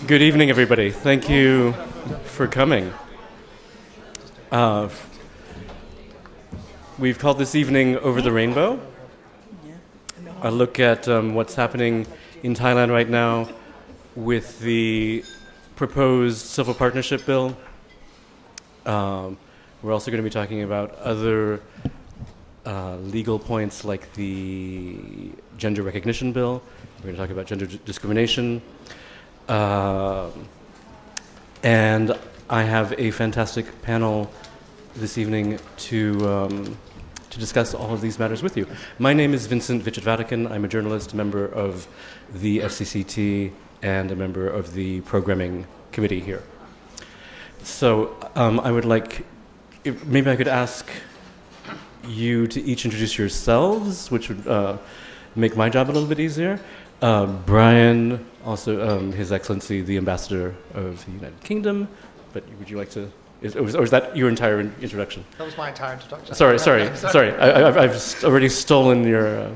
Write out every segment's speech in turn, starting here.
Good evening, everybody. Thank you for coming. We've called this evening Over the Rainbow. A look at what's happening in Thailand right now with the proposed civil partnership bill. We're also going to be talking about other legal points like the gender recognition bill. We're going to talk about gender discrimination. And I have a fantastic panel this evening to discuss all of these matters with you. My name is Vincent Vichet-Vatican. I'm a journalist, a member of the FCCT, and a member of the programming committee here. So I would like, maybe I could ask you to each introduce yourselves, which would make my job a little bit easier. Brian, also His Excellency, the Ambassador of the United Kingdom. But would you like to, or is that your entire introduction? That was my entire introduction. Sorry. I've already stolen your...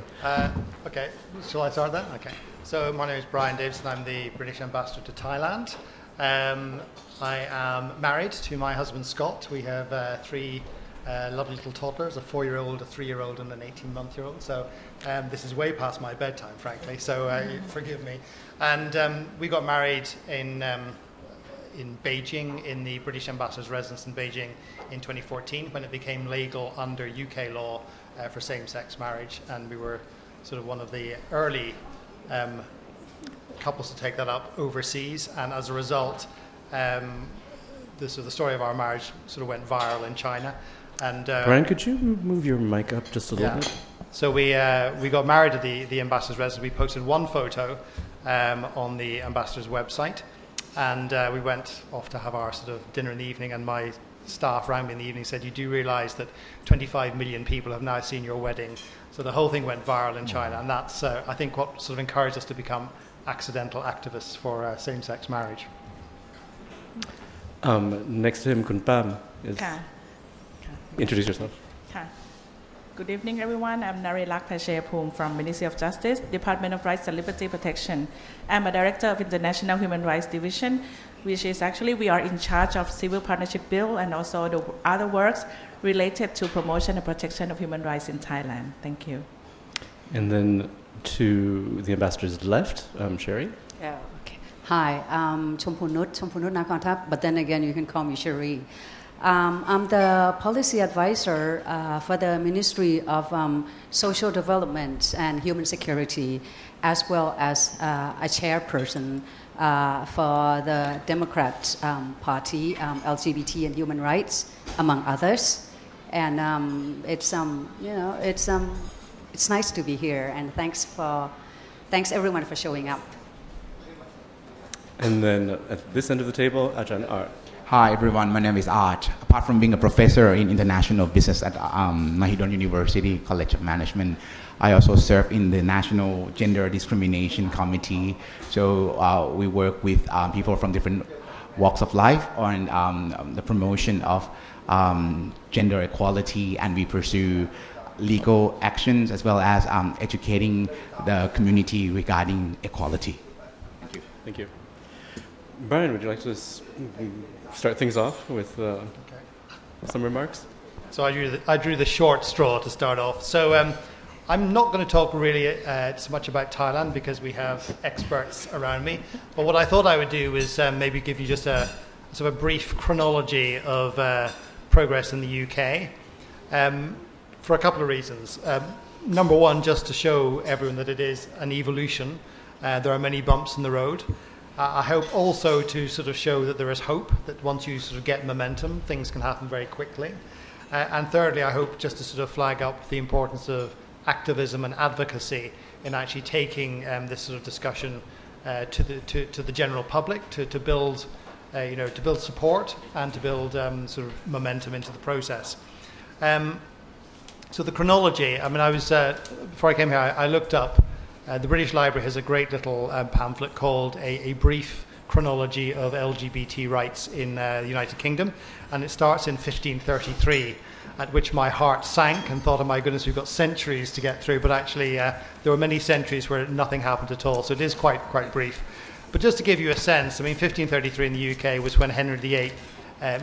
Okay, shall I start then? Okay. So my name is Brian Davison. I'm the British Ambassador to Thailand. I am married to my husband Scott. We have three lovely little toddlers, a 4-year-old, a 3-year-old, and an 18-month-year-old. So this is way past my bedtime, frankly. So forgive me. And we got married in Beijing, in the British Ambassador's residence in Beijing in 2014, when it became legal under UK law for same-sex marriage. And we were sort of one of the early couples to take that up overseas. And as a result, the story of our marriage sort of went viral in China. And Brian, could you move your mic up just a little bit? So we got married at the ambassador's residence. We posted one photo on the ambassador's website, and we went off to have our sort of dinner in the evening. And my staff rang me in the evening and said, "You do realise that 25 million people have now seen your wedding?" So the whole thing went viral in China, and that's I think what sort of encouraged us to become accidental activists for same-sex marriage. Next to him, Kun Pam is. Introduce yourself. Good evening, everyone. I'm Narilak Pachepum from Ministry of Justice, Department of Rights and Liberty Protection. I'm a director of International Human Rights Division, which is actually we are in charge of civil partnership bill and also the other works related to promotion and protection of human rights in Thailand. Thank you. And then to the ambassador's left, Sherry. Yeah, okay. Hi, I'm Chompunut Nakonthap, but then again you can call me Sherry. I'm the policy advisor for the Ministry of Social Development and Human Security, as well as a chairperson for the Democrat Party, Lgbt and human rights, among others. And it's nice to be here, and thanks everyone for showing up. And then at this end of the table, Ajahn Art. Hi everyone, my name is Art. Apart from being a professor in international business at Mahidol University College of Management, I also serve in the National Gender Discrimination Committee. So we work with people from different walks of life on the promotion of gender equality, and we pursue legal actions as well as educating the community regarding equality. Thank you. Thank you. Brian, would you like to start things off with some remarks? So I drew the short straw to start off. So I'm not going to talk really so much about Thailand because we have experts around me. But what I thought I would do is maybe give you just a sort of a brief chronology of progress in the UK for a couple of reasons. Number one, just to show everyone that it is an evolution. There are many bumps in the road. I hope also to sort of show that there is hope, that once you sort of get momentum, things can happen very quickly. And thirdly, I hope just to sort of flag up the importance of activism and advocacy in actually taking this sort of discussion to the general public, to build support and to build sort of momentum into the process. So the chronology, I mean, before I came here, I looked up. The British Library has a great little pamphlet called A Brief Chronology of LGBT Rights in the United Kingdom, and it starts in 1533, at which my heart sank and thought, oh my goodness, we've got centuries to get through, but actually there were many centuries where nothing happened at all, so it is quite brief. But just to give you a sense, I mean, 1533 in the UK was when Henry VIII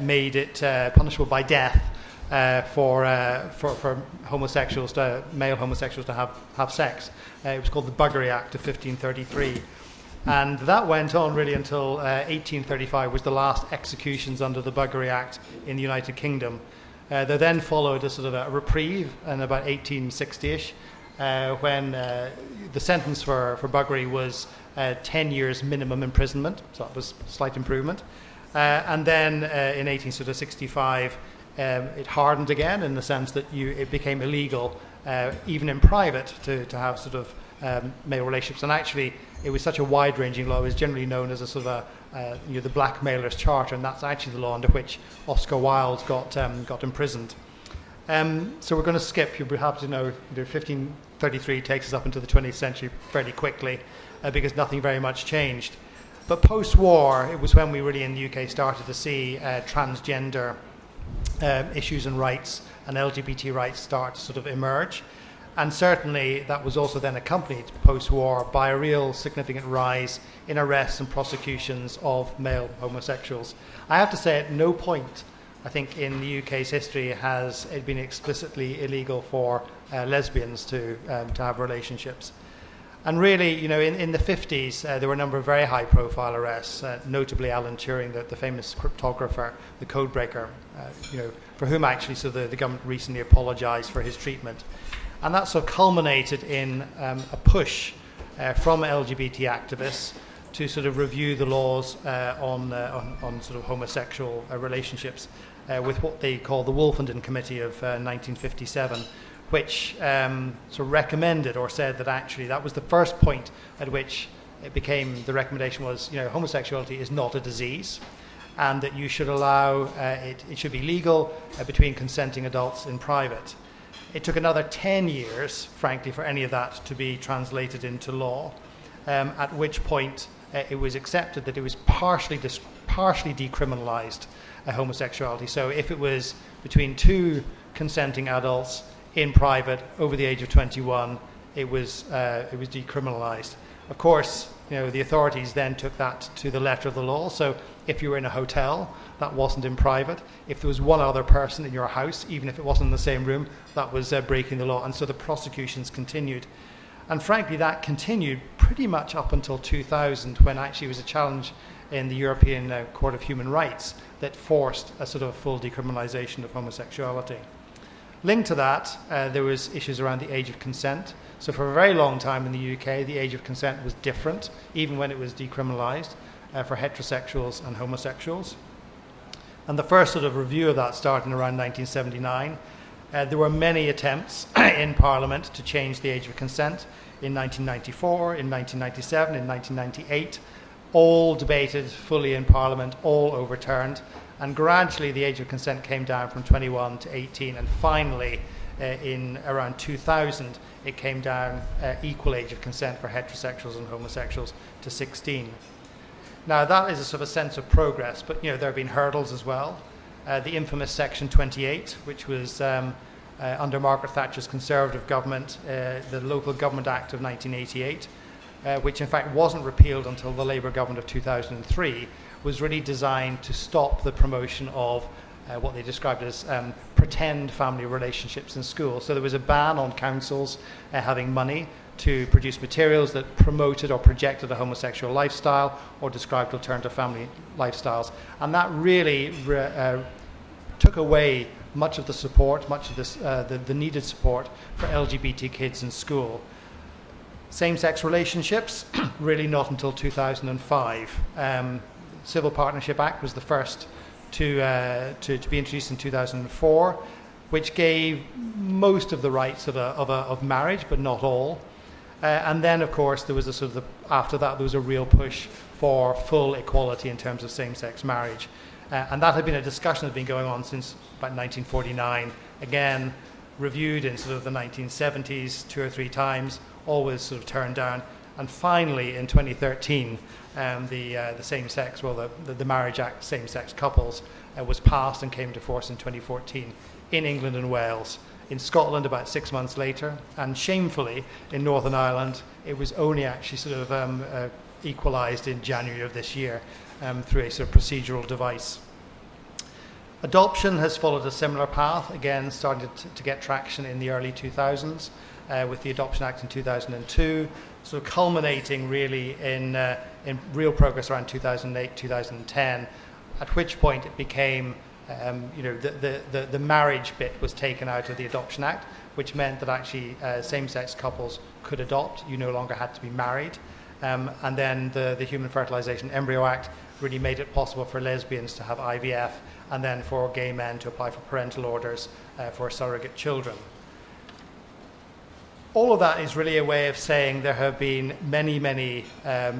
made it punishable by death for homosexuals, male homosexuals to have sex. It was called the Buggery Act of 1533. And that went on really until 1835 was the last executions under the Buggery Act in the United Kingdom. There then followed a sort of a reprieve in about 1860-ish, when the sentence for buggery was 10 years minimum imprisonment, so that was a slight improvement. And then in 1865, it hardened again in the sense that it became illegal, even in private, to have sort of male relationships. And actually, it was such a wide-ranging law; it was generally known as a sort of the Blackmailers Charter, and that's actually the law under which Oscar Wilde got imprisoned. So we're going to skip. You perhaps 1533 takes us up into the 20th century fairly quickly, because nothing very much changed. But post-war, it was when we really in the UK started to see transgender issues and rights and LGBT rights start to sort of emerge. And certainly that was also then accompanied post-war by a real significant rise in arrests and prosecutions of male homosexuals. I have to say, at no point, I think, in the UK's history has it been explicitly illegal for lesbians to have relationships. And really, in the 50s, there were a number of very high-profile arrests, notably Alan Turing, the famous cryptographer, the codebreaker, for whom actually the government recently apologised for his treatment. And that sort of culminated in a push from LGBT activists to sort of review the laws on sort of homosexual relationships with what they call the Wolfenden Committee of 1957, which sort of recommended or said that actually that was the first point at which it became, the recommendation was, homosexuality is not a disease, and that you should allow, it should be legal between consenting adults in private. It took another 10 years, frankly, for any of that to be translated into law, at which point it was accepted that it was partially decriminalised homosexuality. So if it was between two consenting adults in private over the age of 21, it was decriminalised. Of course, the authorities then took that to the letter of the law. So if you were in a hotel, that wasn't in private. If there was one other person in your house, even if it wasn't in the same room, that was breaking the law. And so the prosecutions continued. And frankly, that continued pretty much up until 2000, when actually it was a challenge in the European Court of Human Rights that forced a sort of full decriminalisation of homosexuality. Linked to that, there was issues around the age of consent. So for a very long time in the UK, the age of consent was different, even when it was decriminalised, for heterosexuals and homosexuals. And the first sort of review of that started around 1979. There were many attempts in Parliament to change the age of consent in 1994, in 1997, in 1998, all debated fully in Parliament, all overturned. And gradually the age of consent came down from 21 to 18, and finally in around 2000 it came down equal age of consent for heterosexuals and homosexuals to 16. Now that is a sort of sense of progress, but there have been hurdles as well. The infamous Section 28, which was under Margaret Thatcher's Conservative government, the Local Government Act of 1988, which in fact wasn't repealed until the Labour government of 2003, was really designed to stop the promotion of what they described as pretend family relationships in school. So there was a ban on councils having money to produce materials that promoted or projected a homosexual lifestyle or described alternative family lifestyles. And that really took away much of the support, much of this, the needed support for LGBT kids in school. Same-sex relationships, really not until 2005. Civil Partnership Act was the first to be introduced in 2004, which gave most of the rights of marriage, but not all. And then, of course, there was after that, there was a real push for full equality in terms of same-sex marriage. And that had been a discussion that had been going on since about 1949, again, reviewed in sort of the 1970s 2 or 3 times, always sort of turned down. And finally, in 2013, the same-sex, the Marriage Act, same-sex couples, was passed and came into force in 2014 in England and Wales. In Scotland about 6 months later, and shamefully in Northern Ireland, it was only actually sort of equalized in January of this year through a sort of procedural device. Adoption has followed a similar path, again starting to get traction in the early 2000s with the Adoption Act in 2002, sort of culminating really in real progress around 2008, 2010, at which point it became, the marriage bit was taken out of the Adoption Act, which meant that actually same-sex couples could adopt. You no longer had to be married. And then the Human Fertilization Embryo Act really made it possible for lesbians to have IVF, and then for gay men to apply for parental orders for surrogate children. All of that is really a way of saying there have been many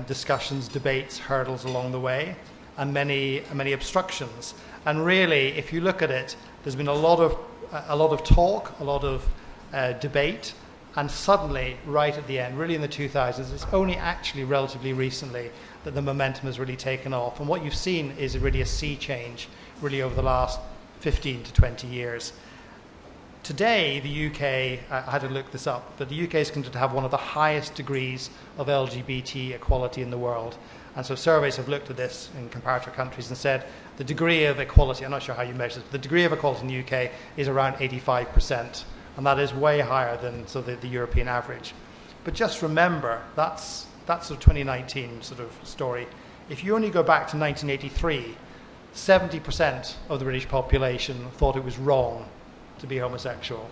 discussions, debates, hurdles along the way, and many obstructions. And really, if you look at it, there's been a lot of talk, a lot of debate, and suddenly, right at the end, really in the 2000s, it's only actually relatively recently that the momentum has really taken off. And what you've seen is really a sea change, really over the last 15 to 20 years. Today, the UK, I had to look this up, but the UK is considered to have one of the highest degrees of LGBT equality in the world. And so surveys have looked at this in comparator countries and said the degree of equality, I'm not sure how you measure it, the degree of equality in the UK is around 85%. And that is way higher than the European average. But just remember, that's a 2019 sort of story. If you only go back to 1983, 70% of the British population thought it was wrong to be homosexual.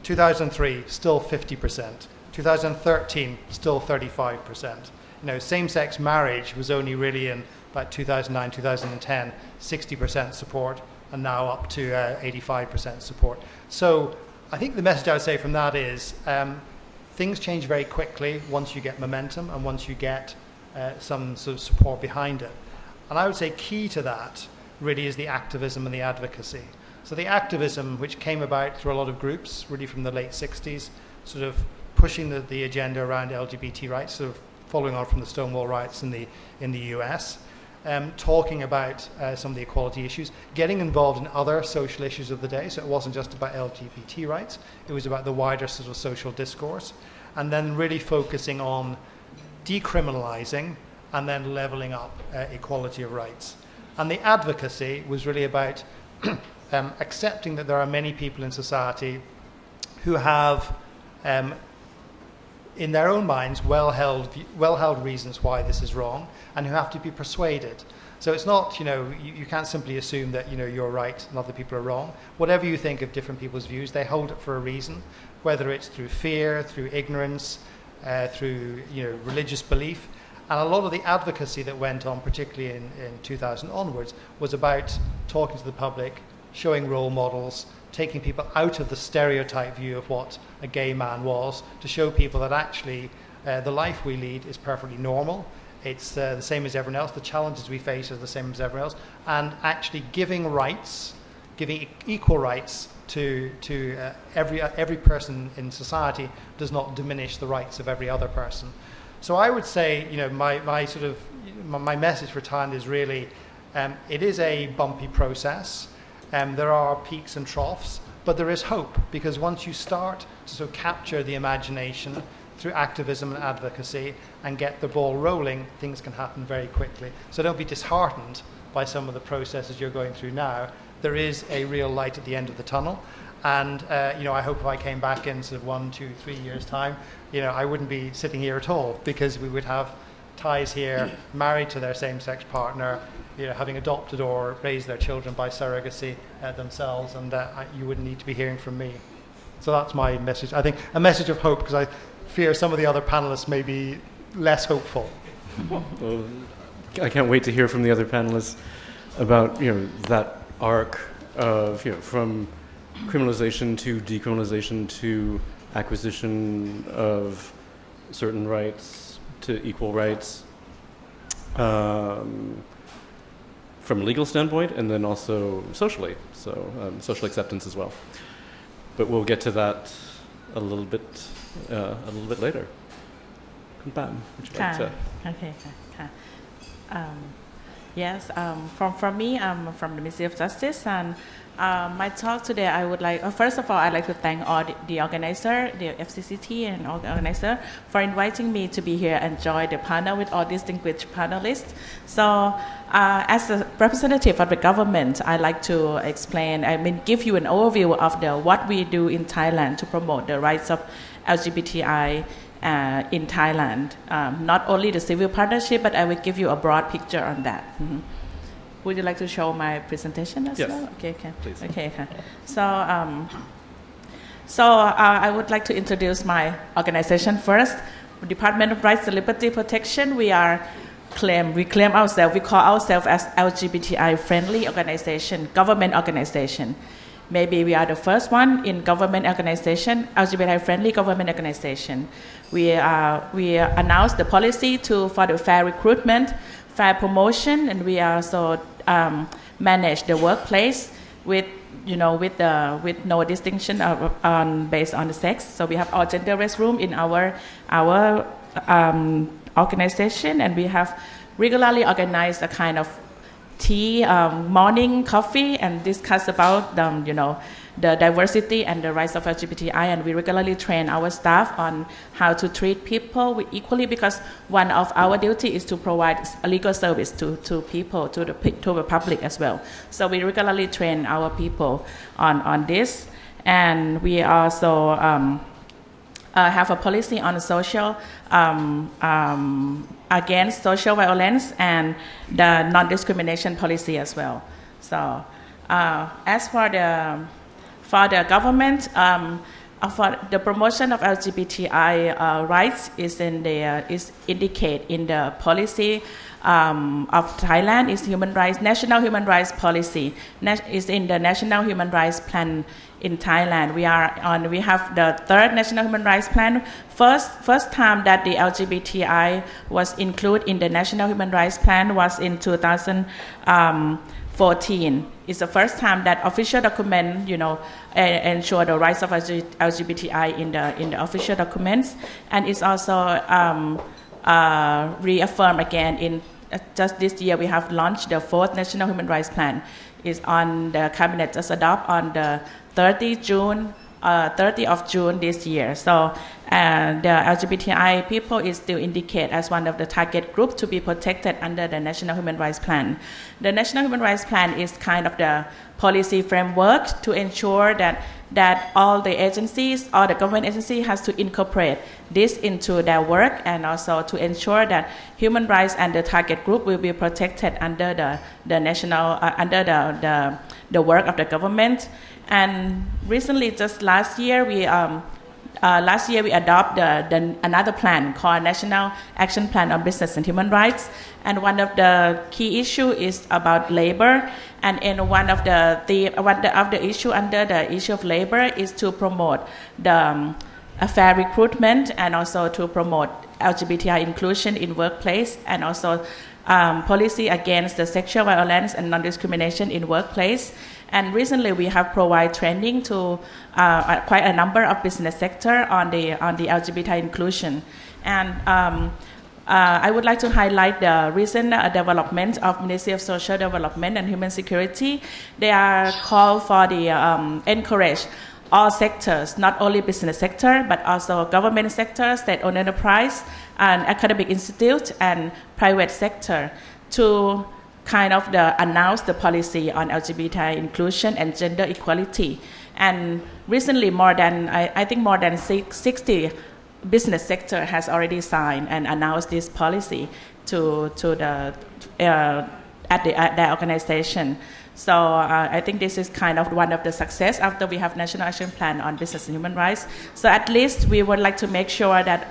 2003, still 50%. 2013, still 35%. Same-sex marriage was only really in about 2009, 2010, 60% support, and now up to 85% support. So I think the message I would say from that is things change very quickly once you get momentum and once you get some sort of support behind it. And I would say key to that really is the activism and the advocacy. So the activism, which came about through a lot of groups, really from the late 60s, sort of pushing the agenda around LGBT rights, sort of following on from the Stonewall riots in the US, talking about some of the equality issues, getting involved in other social issues of the day. So it wasn't just about LGBT rights, it was about the wider sort of social discourse, and then really focusing on decriminalizing and then leveling up equality of rights. And the advocacy was really about accepting that there are many people in society who have, in their own minds, well-held reasons why this is wrong, and who have to be persuaded. So it's not, you can't simply assume that, you're right and other people are wrong. Whatever you think of different people's views, they hold it for a reason, whether it's through fear, through ignorance, through, religious belief. And a lot of the advocacy that went on, particularly in 2000 onwards, was about talking to the public, showing role models, taking people out of the stereotype view of what a gay man was, to show people that actually the life we lead is perfectly normal. It's the same as everyone else. The challenges we face are the same as everyone else. And actually giving equal rights to every person in society does not diminish the rights of every other person. So I would say, my message for Thailand is really, it is a bumpy process. There are peaks and troughs, but there is hope, because once you start to sort of capture the imagination through activism and advocacy and get the ball rolling, things can happen very quickly. So don't be disheartened by some of the processes you're going through now. There is a real light at the end of the tunnel. And, I hope if I came back in sort of 1, 2, 3 years' time, I wouldn't be sitting here at all, because we would have Thais here married to their same-sex partner, having adopted or raised their children by surrogacy themselves, and you wouldn't need to be hearing from me. So that's my message. I think a message of hope, because I fear some of the other panelists may be less hopeful. Well, I can't wait to hear from the other panelists about that arc of from criminalization to decriminalization to acquisition of certain rights to equal rights from a legal standpoint, and then also socially, so social acceptance as well. But we'll get to that a little bit later.คุณปาม would you like to? Okay. Yes, from me, I'm from the Ministry of Justice, and My talk today, I would like, first of all, I'd like to thank all the organizer, the FCCT and all the organizer for inviting me to be here and join the panel with all distinguished panelists. So as a representative of the government, I'd like to explain, give you an overview of what we do in Thailand to promote the rights of LGBTI in Thailand. Not only the civil partnership, but I will give you a broad picture on that. Mm-hmm. Would you like to show my presentation as well? Okay, please. Okay. So I would like to introduce my organization first. Department of Rights and Liberty Protection. We claim ourselves. We call ourselves as LGBTI friendly organization, government organization. Maybe we are the first one in government organization, LGBTI friendly government organization. We announced the policy for the fair recruitment, fair promotion, and we also manage the workplace with no distinction based on the sex. So we have all gender restroom in our organization, and we have regularly organized a kind of tea, morning coffee, and discuss about the diversity and the rights of LGBTI, and we regularly train our staff on how to treat people equally, because one of our duty is to provide a legal service to people, to the public as well. So we regularly train our people on this, and we also have a policy on social against social violence and the non-discrimination policy as well. So as for the government, for the promotion of LGBTI rights is indicated in the policy of Thailand. Is national human rights policy is in the national human rights plan in Thailand. We have the third national human rights plan. First time that the LGBTI was included in the national human rights plan was in 2014. It's the first time that official document, ensure the rights of LGBTI in the official documents, and it's also reaffirmed again in just this year. We have launched the fourth national human rights plan. Is on the cabinet just adopted on the 30th of June this year. So the LGBTI people is still indicated as one of the target groups to be protected under the National Human Rights Plan. The National Human Rights Plan is kind of the policy framework to ensure that all the agencies, all the government agencies has to incorporate this into their work, and also to ensure that human rights and the target group will be protected under the national under the work of the government. And recently, just last year, we adopted another plan called National Action Plan on Business and Human Rights. And one of the key issue is about labor. And in one of the issue under the issue of labor is to promote the fair recruitment, and also to promote LGBTI inclusion in workplace, and also policy against the sexual violence and non-discrimination in workplace. And recently, we have provided training to quite a number of business sector on the LGBTI inclusion. And I would like to highlight the recent development of Ministry of Social Development and Human Security. They are called for the encourage all sectors, not only business sector, but also government sector, state-owned enterprise, and academic institute, and private sector to kind of announce the policy on LGBTI inclusion and gender equality. And recently, more than 60 business sector has already signed and announced this policy to their organization. So I think this is kind of one of the success after we have National Action Plan on Business and Human Rights. So at least we would like to make sure that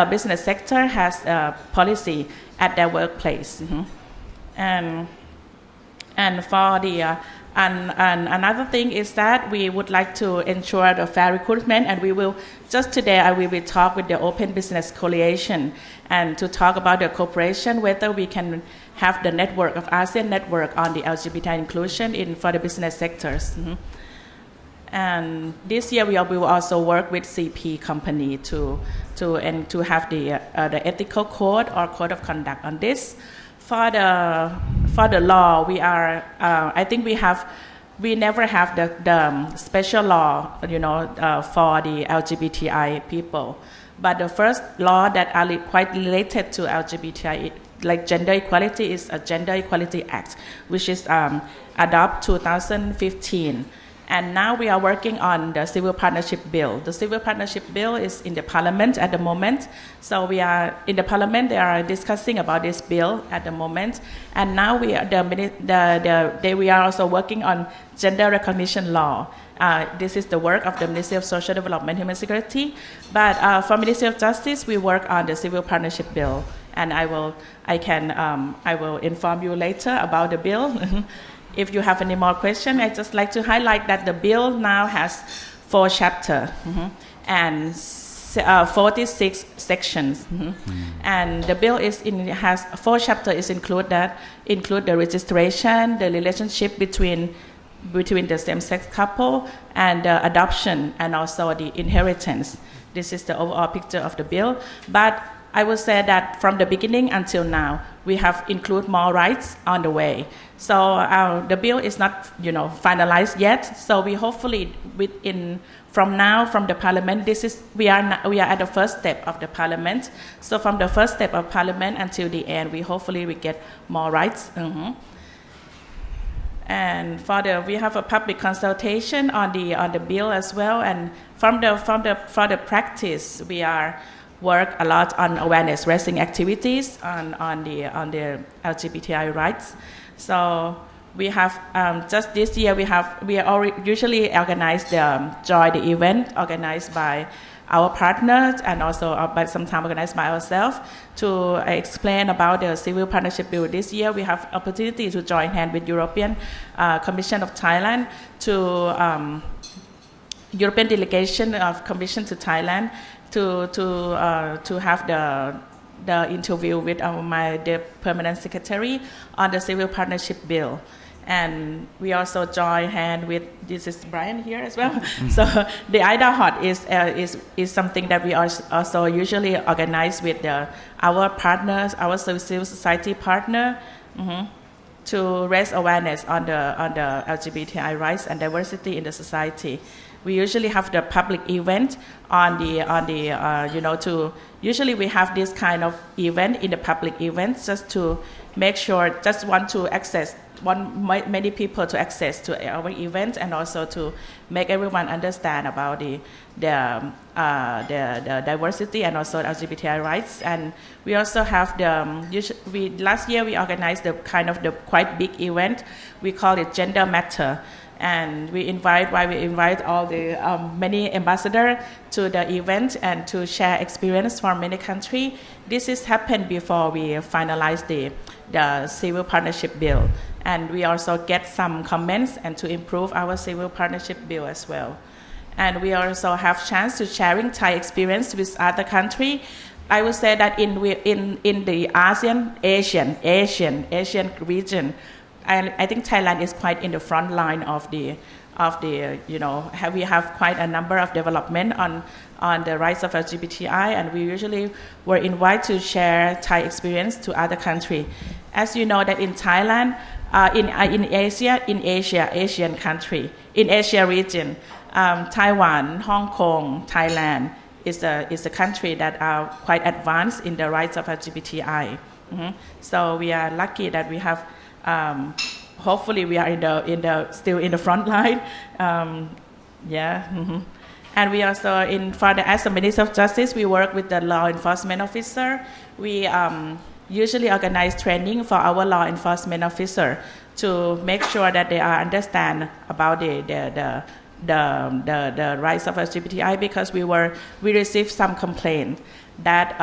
business sector has a policy at their workplace. Mm-hmm. And for the and another thing is that we would like to ensure the fair recruitment, and we will just today I will talk with the Open Business Coalition and to talk about the cooperation, whether we can have the network of ASEAN network on the LGBT inclusion for the business sectors. Mm-hmm. And this year we will also work with CP company to have the ethical code or code of conduct on this. For the law, we are I think we have we never have the special law, for the LGBTI people. But the first law that are quite related to LGBTI, like gender equality, is a Gender Equality Act, which is adopted 2015. And now we are working on the Civil Partnership Bill. The Civil Partnership Bill is in the Parliament at the moment. So we are in the Parliament. They are discussing about this bill at the moment. And now we are also working on gender recognition law. This is the work of the Ministry of Social Development and Human Security. But for Ministry of Justice, we work on the Civil Partnership Bill. And I will inform you later about the bill. If you have any more questions, I'd just like to highlight that the bill now has 4 chapters and 46 sections. And the bill has 4 chapters include the registration, the relationship between the same-sex couple, and the adoption, and also the inheritance. This is the overall picture of the bill. But I would say that from the beginning until now, we have included more rights on the way. So the bill is not, finalized yet. So we hopefully, from the Parliament, we are at the first step of the Parliament. So from the first step of Parliament until the end, we get more rights. And we have a public consultation on the bill as well. And for the practice, we are work a lot on awareness raising activities on the LGBTI rights. So we have just this year usually organize join the event organized by our partners and also but sometimes organized by ourselves to explain about the Civil Partnership Bill. This year we have opportunity to join hand with European Commission of Thailand to European delegation of Commission to Thailand to have the interview with the permanent secretary on the Civil Partnership Bill. And we also join hand with, this is Brian here as well. So the IDA Hot is something that we also usually organize with our partners, our civil society partner, to raise awareness on the LGBTI rights and diversity in the society. We usually have the public event usually we have this kind of event in the public events just to make sure, many people to access to our event and also to make everyone understand about the diversity and also LGBTI rights. And we also have last year we organized the quite big event. We call it Gender Matter. And we invite all the many ambassadors to the event and to share experience from many countries. This has happened before we finalize the Civil Partnership Bill. And we also get some comments and to improve our Civil Partnership Bill as well. And we also have chance to sharing Thai experience with other countries. I would say that in the Asian region, I think Thailand is quite in the front line of the we have quite a number of development on the rights of LGBTI, and we usually were invited to share Thai experience to other countries. As you know that in Thailand, Asian country, in Asia region, Taiwan, Hong Kong, Thailand is a country that are quite advanced in the rights of LGBTI. So we are lucky that we have. Hopefully, we are still in the front line. And we also as a Minister of Justice, we work with the law enforcement officer. We usually organize training for our law enforcement officer to make sure that they understand about the rights of LGBTI, because we received some complaint that.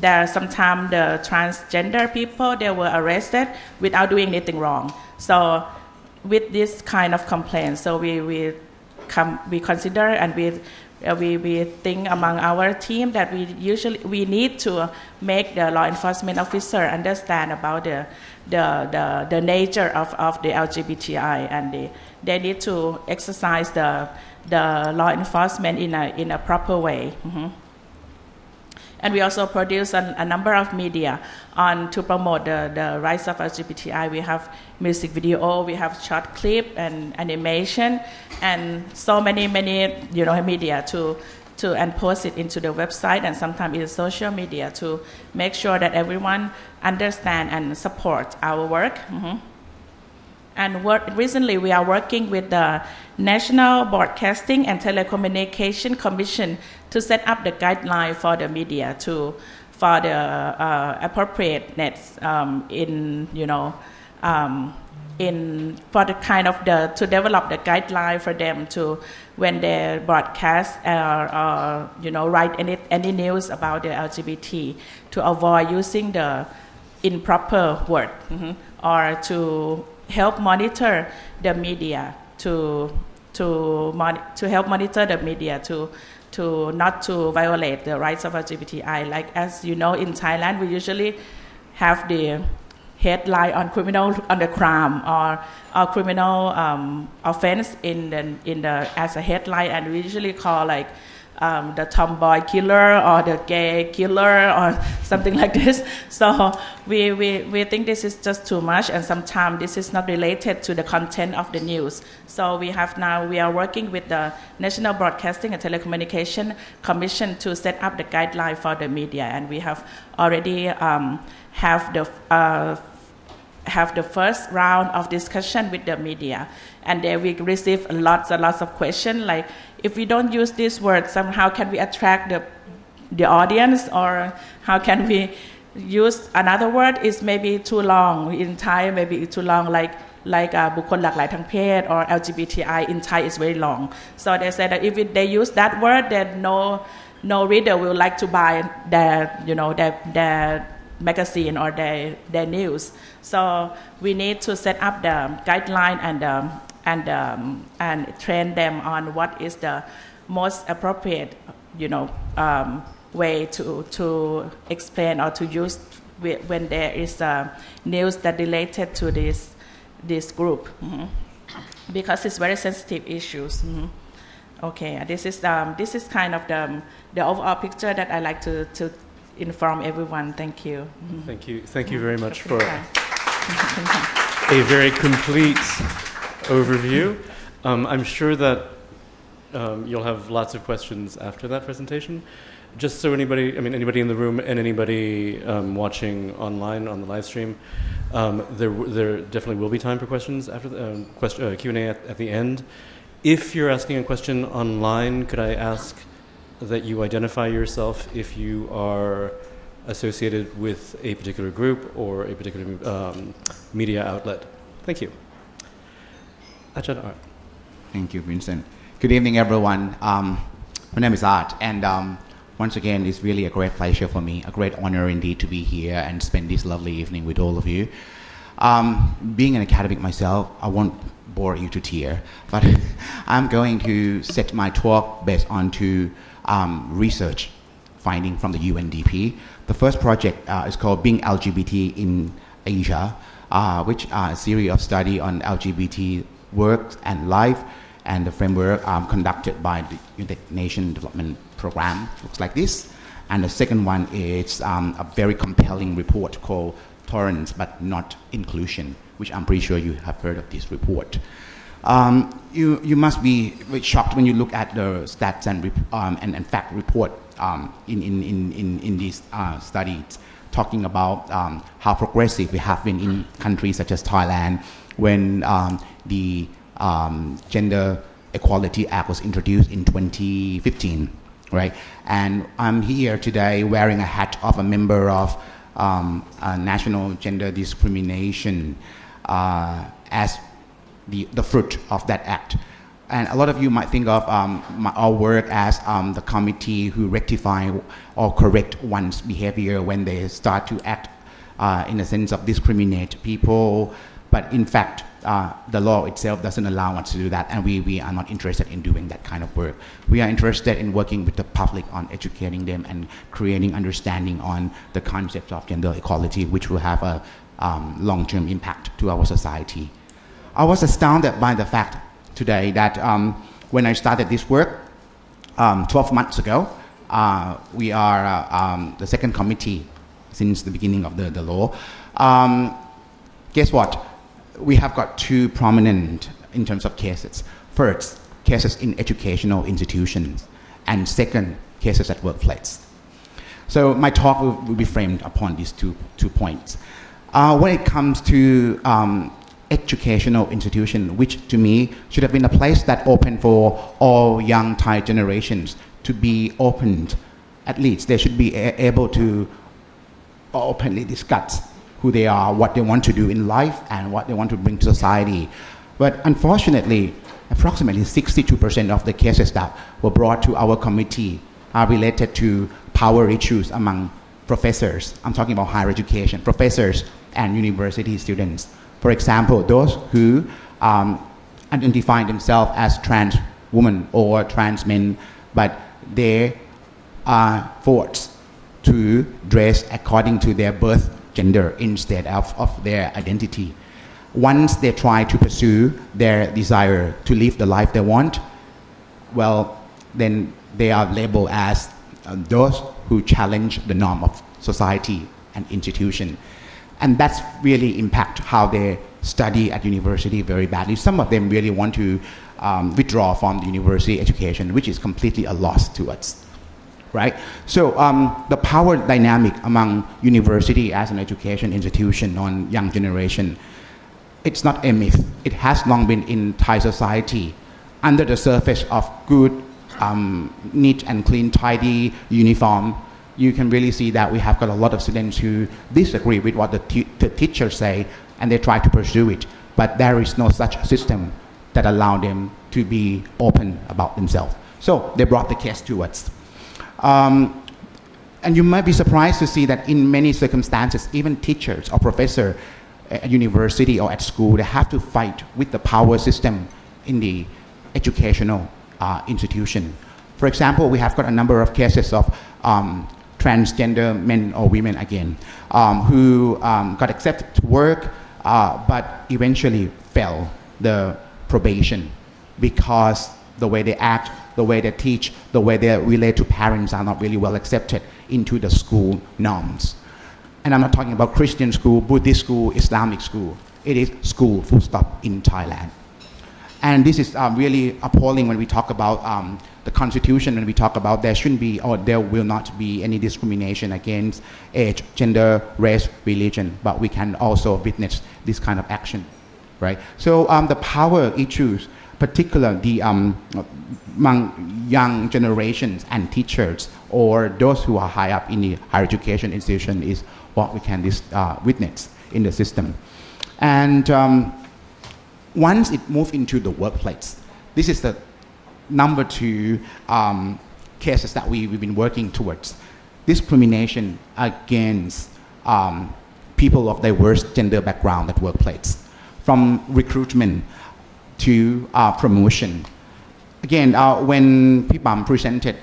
There are sometimes the transgender people, they were arrested without doing anything wrong. So with this kind of complaints, so we consider and we think among our team that we need to make the law enforcement officer understand about the nature of the LGBTI, and they need to exercise the law enforcement in a proper way. And we also produce a number of media to promote the rights of LGBTI. We have music video, we have short clip and animation, and so many media and post it into the website and sometimes in social media to make sure that everyone understand and support our work. And recently we are working with the National Broadcasting and Telecommunication Commission to set up the guideline for the media for the appropriateness for the kind of to develop the guideline for them to when they broadcast or write any news about the LGBT to avoid using the improper word or to help monitor the media to help monitor the media to not to violate the rights of LGBTI. Like as you know, in Thailand we usually have the headline on the crime or criminal offense in the as a headline, and we usually call like the tomboy killer or the gay killer or something like this. So we think this is just too much, and sometimes this is not related to the content of the news. So we are working with the National Broadcasting and Telecommunication Commission to set up the guideline for the media, and we have already have the first round of discussion with the media, and there we receive lots of questions like, if we don't use this word, somehow can we attract the audience, or how can we use another word is maybe too long in Thai, maybe too long like บุคคลหลากหลายทางเพศ or LGBTI in Thai is very long. So they said that if they use that word, then no reader will like to buy their magazine or their news. So we need to set up the guideline and train them on what is the most appropriate way to explain or to use when there is news that related to this group, because it's very sensitive issues. Okay, this is kind of the overall picture that I like to inform everyone. Thank you. Thank you very much for a very complete overview. I'm sure that you'll have lots of questions after that presentation. Just so anybody in the room and anybody watching online on the live stream, there definitely will be time for questions after the Q&A at the end. If you're asking a question online, could I ask that you identify yourself if you are associated with a particular group or a particular media outlet. Thank you. Ajahn Art. Thank you, Vincent. Good evening, everyone. My name is Art, and once again, it's really a great pleasure for me, a great honor indeed to be here and spend this lovely evening with all of you. Being an academic myself, I won't bore you to tears, but I'm going to set my talk based on research finding from the UNDP. The first project is called Being LGBT in Asia, which are a series of study on LGBT work and life, and the framework conducted by the United Nations Development Program. Looks like this. And the second one is a very compelling report called Tolerance but Not Inclusion, which I'm pretty sure you have heard of this report. You must be very shocked when you look at the stats and fact report in these studies, talking about how progressive we have been in countries such as Thailand when the Gender Equality Act was introduced in 2015, right? And I'm here today wearing a hat of a member of National Gender Discrimination as the fruit of that act. And a lot of you might think of our work as the committee who rectify or correct one's behavior when they start to act in a sense of discriminate people. But in fact, the law itself doesn't allow us to do that, and we are not interested in doing that kind of work. We are interested in working with the public on educating them and creating understanding on the concept of gender equality, which will have a long-term impact to our society. I was astounded by the fact today that when I started this work 12 months ago, we are the second committee since the beginning of the law. Guess what? We have got two prominent in terms of cases. First, cases in educational institutions, and second, cases at workplace. So my talk will be framed upon these two points. When it comes to educational institution, which to me should have been a place that open for all young Thai generations to be opened, at least they should be able to openly discuss who they are, what they want to do in life, and what they want to bring to society. But unfortunately, approximately 62% of the cases that were brought to our committee are related to power issues among professors. I'm talking about higher education, professors and university students. For example, those who identify themselves as trans women or trans men, but they are forced to dress according to their birth gender instead of their identity. Once they try to pursue their desire to live the life they want, well, then they are labeled as those who challenge the norm of society and institution. And that's really impact how they study at university very badly. Some of them really want to withdraw from the university education, which is completely a loss to us, right? So the power dynamic among university as an education institution on young generation, it's not a myth. It has long been in Thai society under the surface of good, neat and clean, tidy uniform. You can really see that we have got a lot of students who disagree with what the teachers say, and they try to pursue it. But there is no such system that allow them to be open about themselves. So they brought the case to us. And you might be surprised to see that in many circumstances, even teachers or professors at university or at school, they have to fight with the power system in the educational institution. For example, we have got a number of cases of transgender men or women again, who got accepted to work, but eventually failed the probation because the way they act, the way they teach, the way they relate to parents are not really well accepted into the school norms. And I'm not talking about Christian school, Buddhist school, Islamic school. It is school, full stop, in Thailand. And this is really appalling when we talk about the constitution, when we talk about there shouldn't be or there will not be any discrimination against age, gender, race, religion, but we can also witness this kind of action, right? So the power issues, particularly among young generations and teachers or those who are high up in the higher education institution, is what we can witness in the system. And once it moves into the workplace, this is the number two cases that we've been working towards. Discrimination against people of diverse gender background at workplace, from recruitment to promotion. Again, when Pibam presented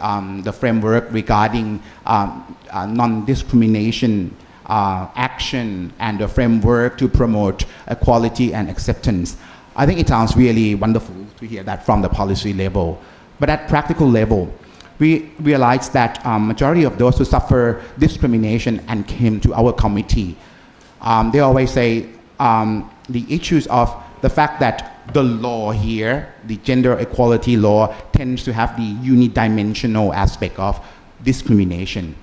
the framework regarding non-discrimination action and the framework to promote equality and acceptance, I think it sounds really wonderful to hear that from the policy level. But at practical level, we realized that majority of those who suffer discrimination and came to our committee, they always say the issues of the fact that the law here, the gender equality law, tends to have the unidimensional aspect of discrimination.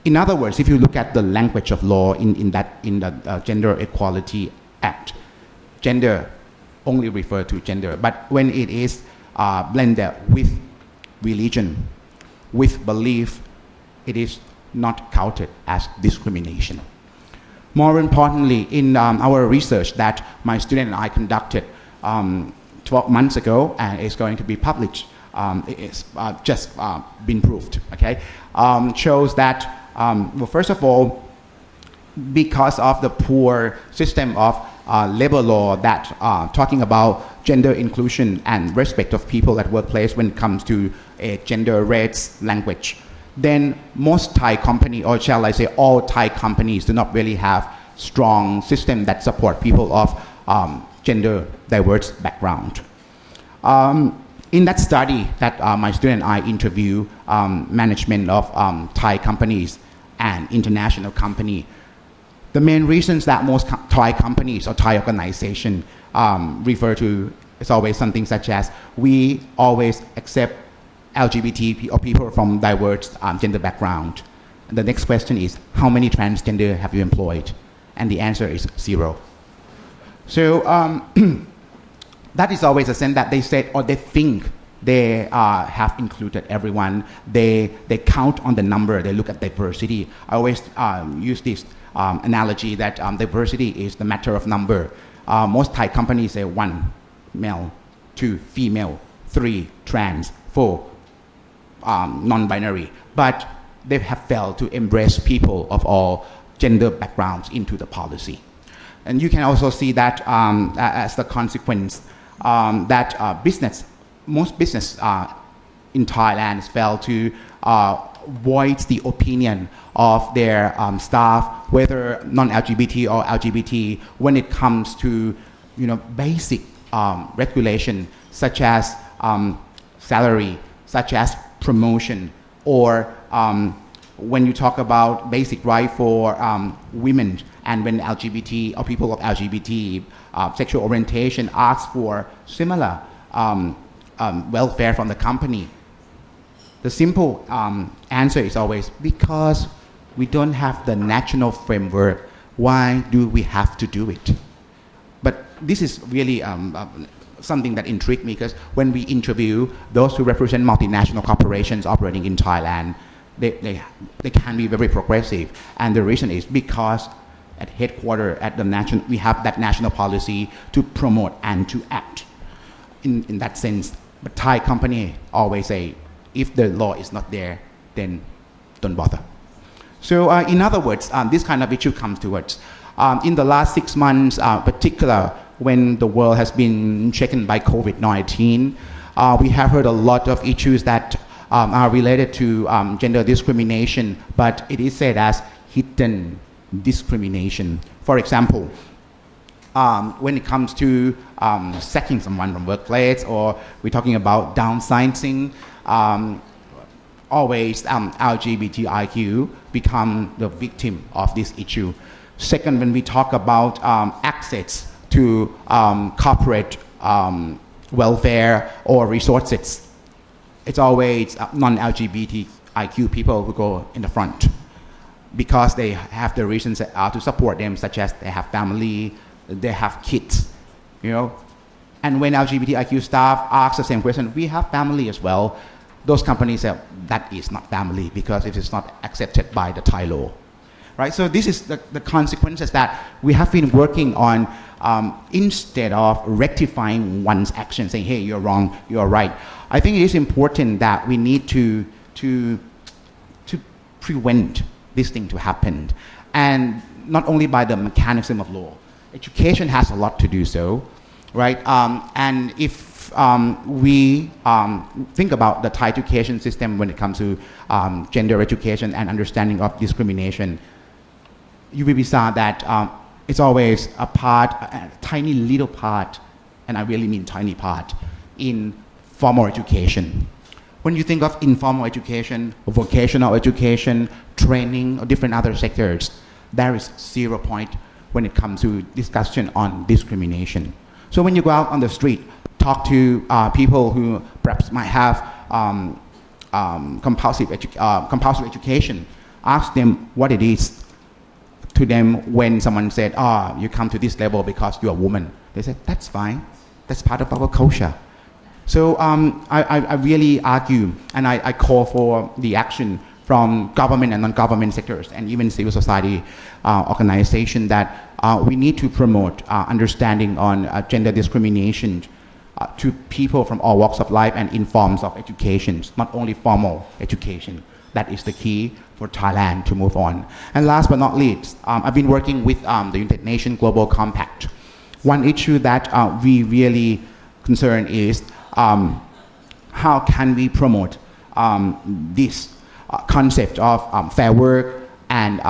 In other words, if you look at the language of law in the Gender Equality Act, gender only refer to gender, but when it is blended with religion, with belief, it is not counted as discrimination. More importantly, in our research that my student and I conducted 12 months ago, and it's going to be published, it's just been proved, okay, shows that, well, first of all, because of the poor system of labor law that talking about gender inclusion and respect of people at workplace when it comes to a gender race language, then most Thai company, or shall I say all Thai companies, do not really have strong system that support people of gender diverse background. In that study that my student and I interview management of Thai companies and international company, the main reasons that most Thai companies or Thai organizations refer to is always something such as, we always accept LGBT or people from diverse gender background. And the next question is, how many transgender have you employed? And the answer is 0. So that is always a sense that they said, or they think they have included everyone. They count on the number, they look at diversity. I always use this analogy that diversity is the matter of number. Most Thai companies say 1 male, 2 female, 3 trans, 4 non-binary. But they have failed to embrace people of all gender backgrounds into the policy. And you can also see that as the consequence that most business in Thailand fail to voice the opinion of their staff, whether non-LGBT or LGBT, when it comes to basic regulation such as salary, such as promotion, or when you talk about basic right for women, and when LGBT or people of LGBT sexual orientation ask for similar welfare from the company, the simple answer is always, because we don't have the national framework, why do we have to do it? But this is really something that intrigued me, because when we interview those who represent multinational corporations operating in Thailand, they can be very progressive. And the reason is because at headquarters, at the national, we have that national policy to promote and to act in that sense. But Thai company always say, if the law is not there, then don't bother. So in other words, this kind of issue comes towards. In the last 6 months, particular when the world has been shaken by COVID-19, we have heard a lot of issues that are related to gender discrimination, but it is said as hidden discrimination. For example, when it comes to sacking someone from workplace, or we're talking about downsizing, always LGBTIQ become the victim of this issue. Second, when we talk about access to corporate welfare or resources, it's always non-LGBTIQ people who go in the front, because they have the reasons to support them, such as they have family, they have kids, And when LGBTIQ staff ask the same question, we have family as well, those companies say that is not family because it is not accepted by the Thai law. Right? So this is the consequences that we have been working on, instead of rectifying one's action, saying, hey, you're wrong, you're right. I think it is important that we need to prevent this thing to happen. And not only by the mechanism of law. Education has a lot to do so, right? And if we think about the Thai education system when it comes to gender education and understanding of discrimination, you will be sad that it's always a tiny little part, and I really mean tiny part, in formal education. When you think of informal education, vocational education, training, or different other sectors, there is 0 point when it comes to discussion on discrimination. So when you go out on the street, talk to people who perhaps might have compulsory education, ask them what it is to them when someone said, you come to this level because you're a woman. They said, that's fine, that's part of our culture. So I really argue and I call for the action from government and non-government sectors and even civil society organization that we need to promote understanding on gender discrimination to people from all walks of life and in forms of education, not only formal education. That is the key for Thailand to move on. And last but not least, I've been working with the United Nations Global Compact. One issue that we really concern is how can we promote this concept of fair work and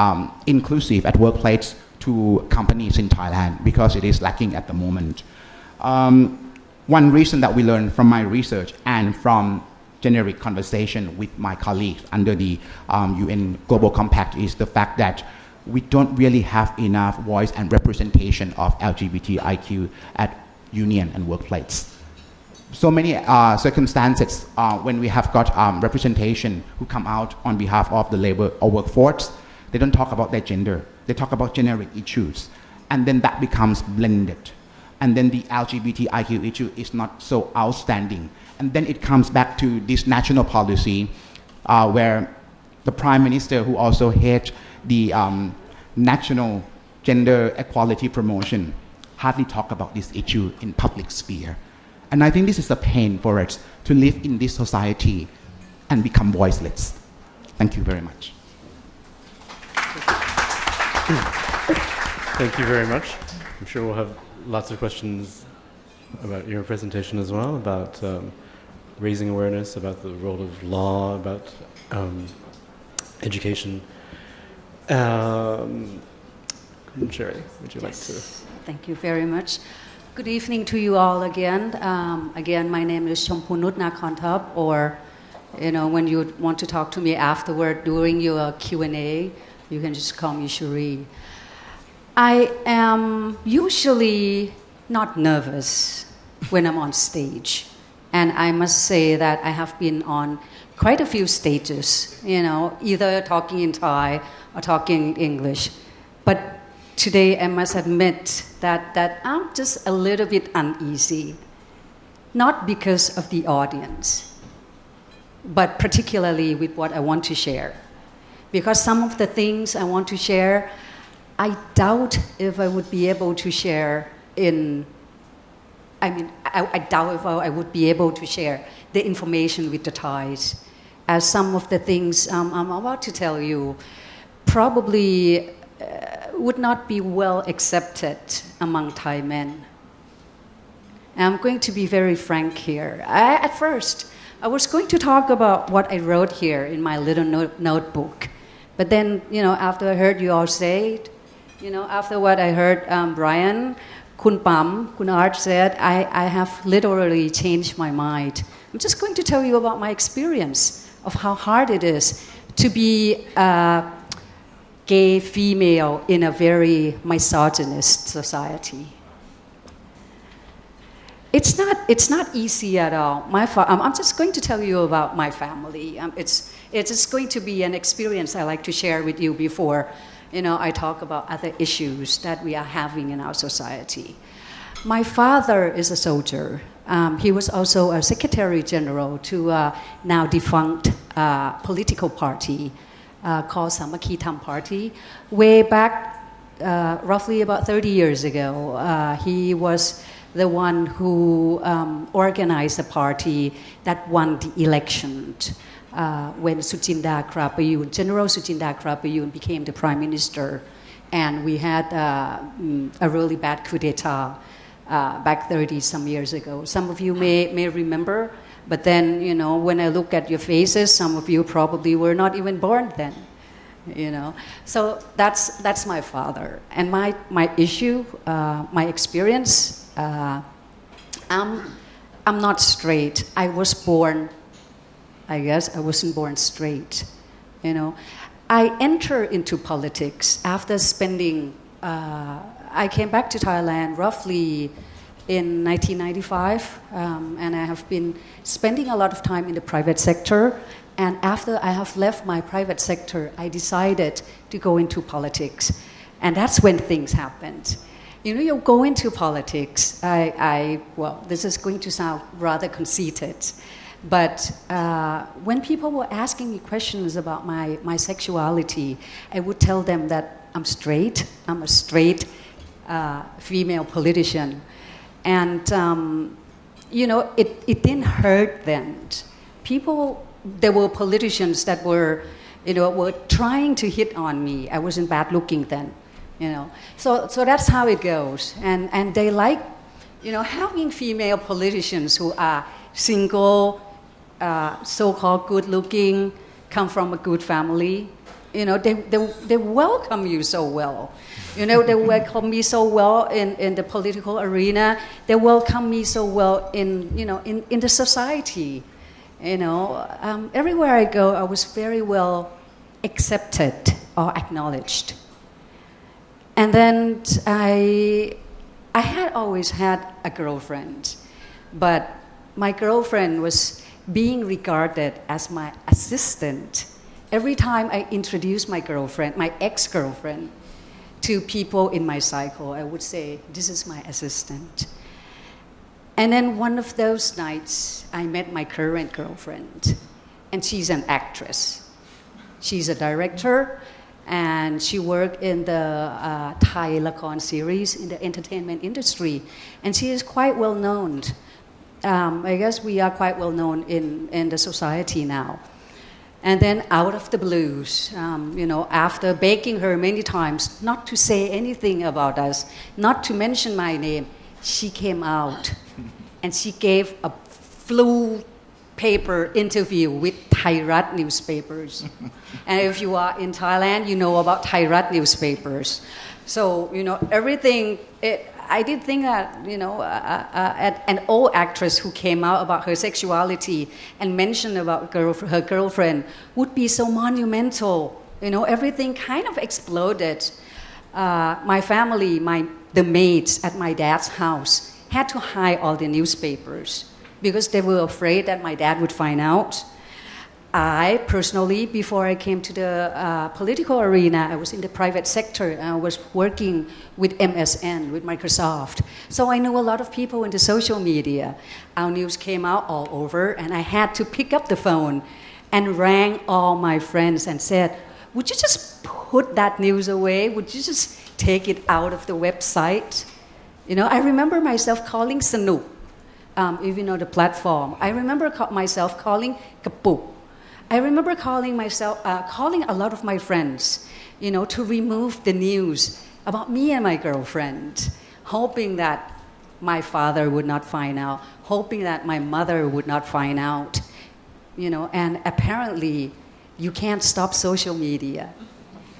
inclusive at workplace to companies in Thailand, because it is lacking at the moment. one reason that we learned from my research and from generic conversation with my colleagues under the UN Global Compact is the fact that we don't really have enough voice and representation of LGBTIQ at union and workplace. So many circumstances when we have got representation who come out on behalf of the labor or workforce, they don't talk about their gender. They talk about generic issues. And then that becomes blended. And then the LGBTIQ issue is not so outstanding. And then it comes back to this national policy where the Prime Minister, who also heads the national gender equality promotion, hardly talk about this issue in public sphere. And I think this is a pain for us to live in this society and become voiceless. Thank you very much. Thank you very much. I'm sure we'll have lots of questions about your presentation as well, about raising awareness, about the role of law, about education. Sherry, would you like to? Thank you very much. Good evening to you all again. Again, my name is Chompunut Nakhantap, or when you want to talk to me afterward during your Q&A, you can just call me Shuri. I am usually not nervous when I'm on stage. And I must say that I have been on quite a few stages, either talking in Thai or talking in English. But today I must admit that I'm just a little bit uneasy. Not because of the audience, but particularly with what I want to share. Because some of the things I want to share, I doubt if I would be able to share I doubt if I would be able to share the information with the Thais, as some of the things I'm about to tell you probably would not be well accepted among Thai men. And I'm going to be very frank here. At first, I was going to talk about what I wrote here in my little notebook. But then, after I heard you all say it, after what I heard Brian, Kun Pam, Kun Arch said, I have literally changed my mind. I'm just going to tell you about my experience of how hard it is to be a gay female in a very misogynist society. It's not easy at all. I'm just going to tell you about my family. It's just going to be an experience I like to share with you before I talk about other issues that we are having in our society. My father is a soldier. He was also a Secretary General to a now defunct political party called Samakhi Tham Party. Way back, roughly about 30 years ago, he was the one who organized a party that won the election when Suchinda Krapayun, General Suchinda Krapayun became the prime minister, and we had a really bad coup d'etat back 30-some years ago. Some of you may remember, but then, when I look at your faces, some of you probably were not even born then, So that's my father. And my issue, my experience, I'm not straight. I was born, I guess I wasn't born straight, I entered into politics after spending, I came back to Thailand roughly in 1995, and I have been spending a lot of time in the private sector. And after I have left my private sector, I decided to go into politics. And that's when things happened. You go into politics, well, this is going to sound rather conceited, but when people were asking me questions about my sexuality, I would tell them that I'm straight, I'm a straight female politician. And, it didn't hurt then. There were politicians that were trying to hit on me. I wasn't bad looking then. So that's how it goes, and they like, having female politicians who are single, so-called good-looking, come from a good family, they welcome you so well. They welcome me so well in the political arena. They welcome me so well in the society. Everywhere I go, I was very well accepted or acknowledged. And then I had always had a girlfriend, but my girlfriend was being regarded as my assistant. Every time I introduced my girlfriend, my ex-girlfriend, to people in my cycle, I would say, this is my assistant. And then one of those nights, I met my current girlfriend, and she's an actress. She's a director, and she worked in the Thai Lakon series in the entertainment industry, and she is quite well known. I guess we are quite well known in the society now. And then out of the blues, after begging her many times not to say anything about us, not to mention my name, she came out and she gave a full paper interview with Thairat newspapers. And if you are in Thailand, you know about Thairat newspapers. So, everything, I did think that, an old actress who came out about her sexuality and mentioned about her girlfriend would be so monumental. Everything kind of exploded. My family, the maids at my dad's house had to hide all the newspapers because they were afraid that my dad would find out. I personally, before I came to the political arena, I was in the private sector and I was working with MSN, with Microsoft. So I knew a lot of people in the social media. Our news came out all over and I had to pick up the phone and rang all my friends and said, would you just put that news away? Would you just take it out of the website? I remember myself calling Sanuk, if you know the platform. I remember myself calling Kapuk. I remember calling a lot of my friends, to remove the news about me and my girlfriend, hoping that my father would not find out, hoping that my mother would not find out, and apparently you can't stop social media.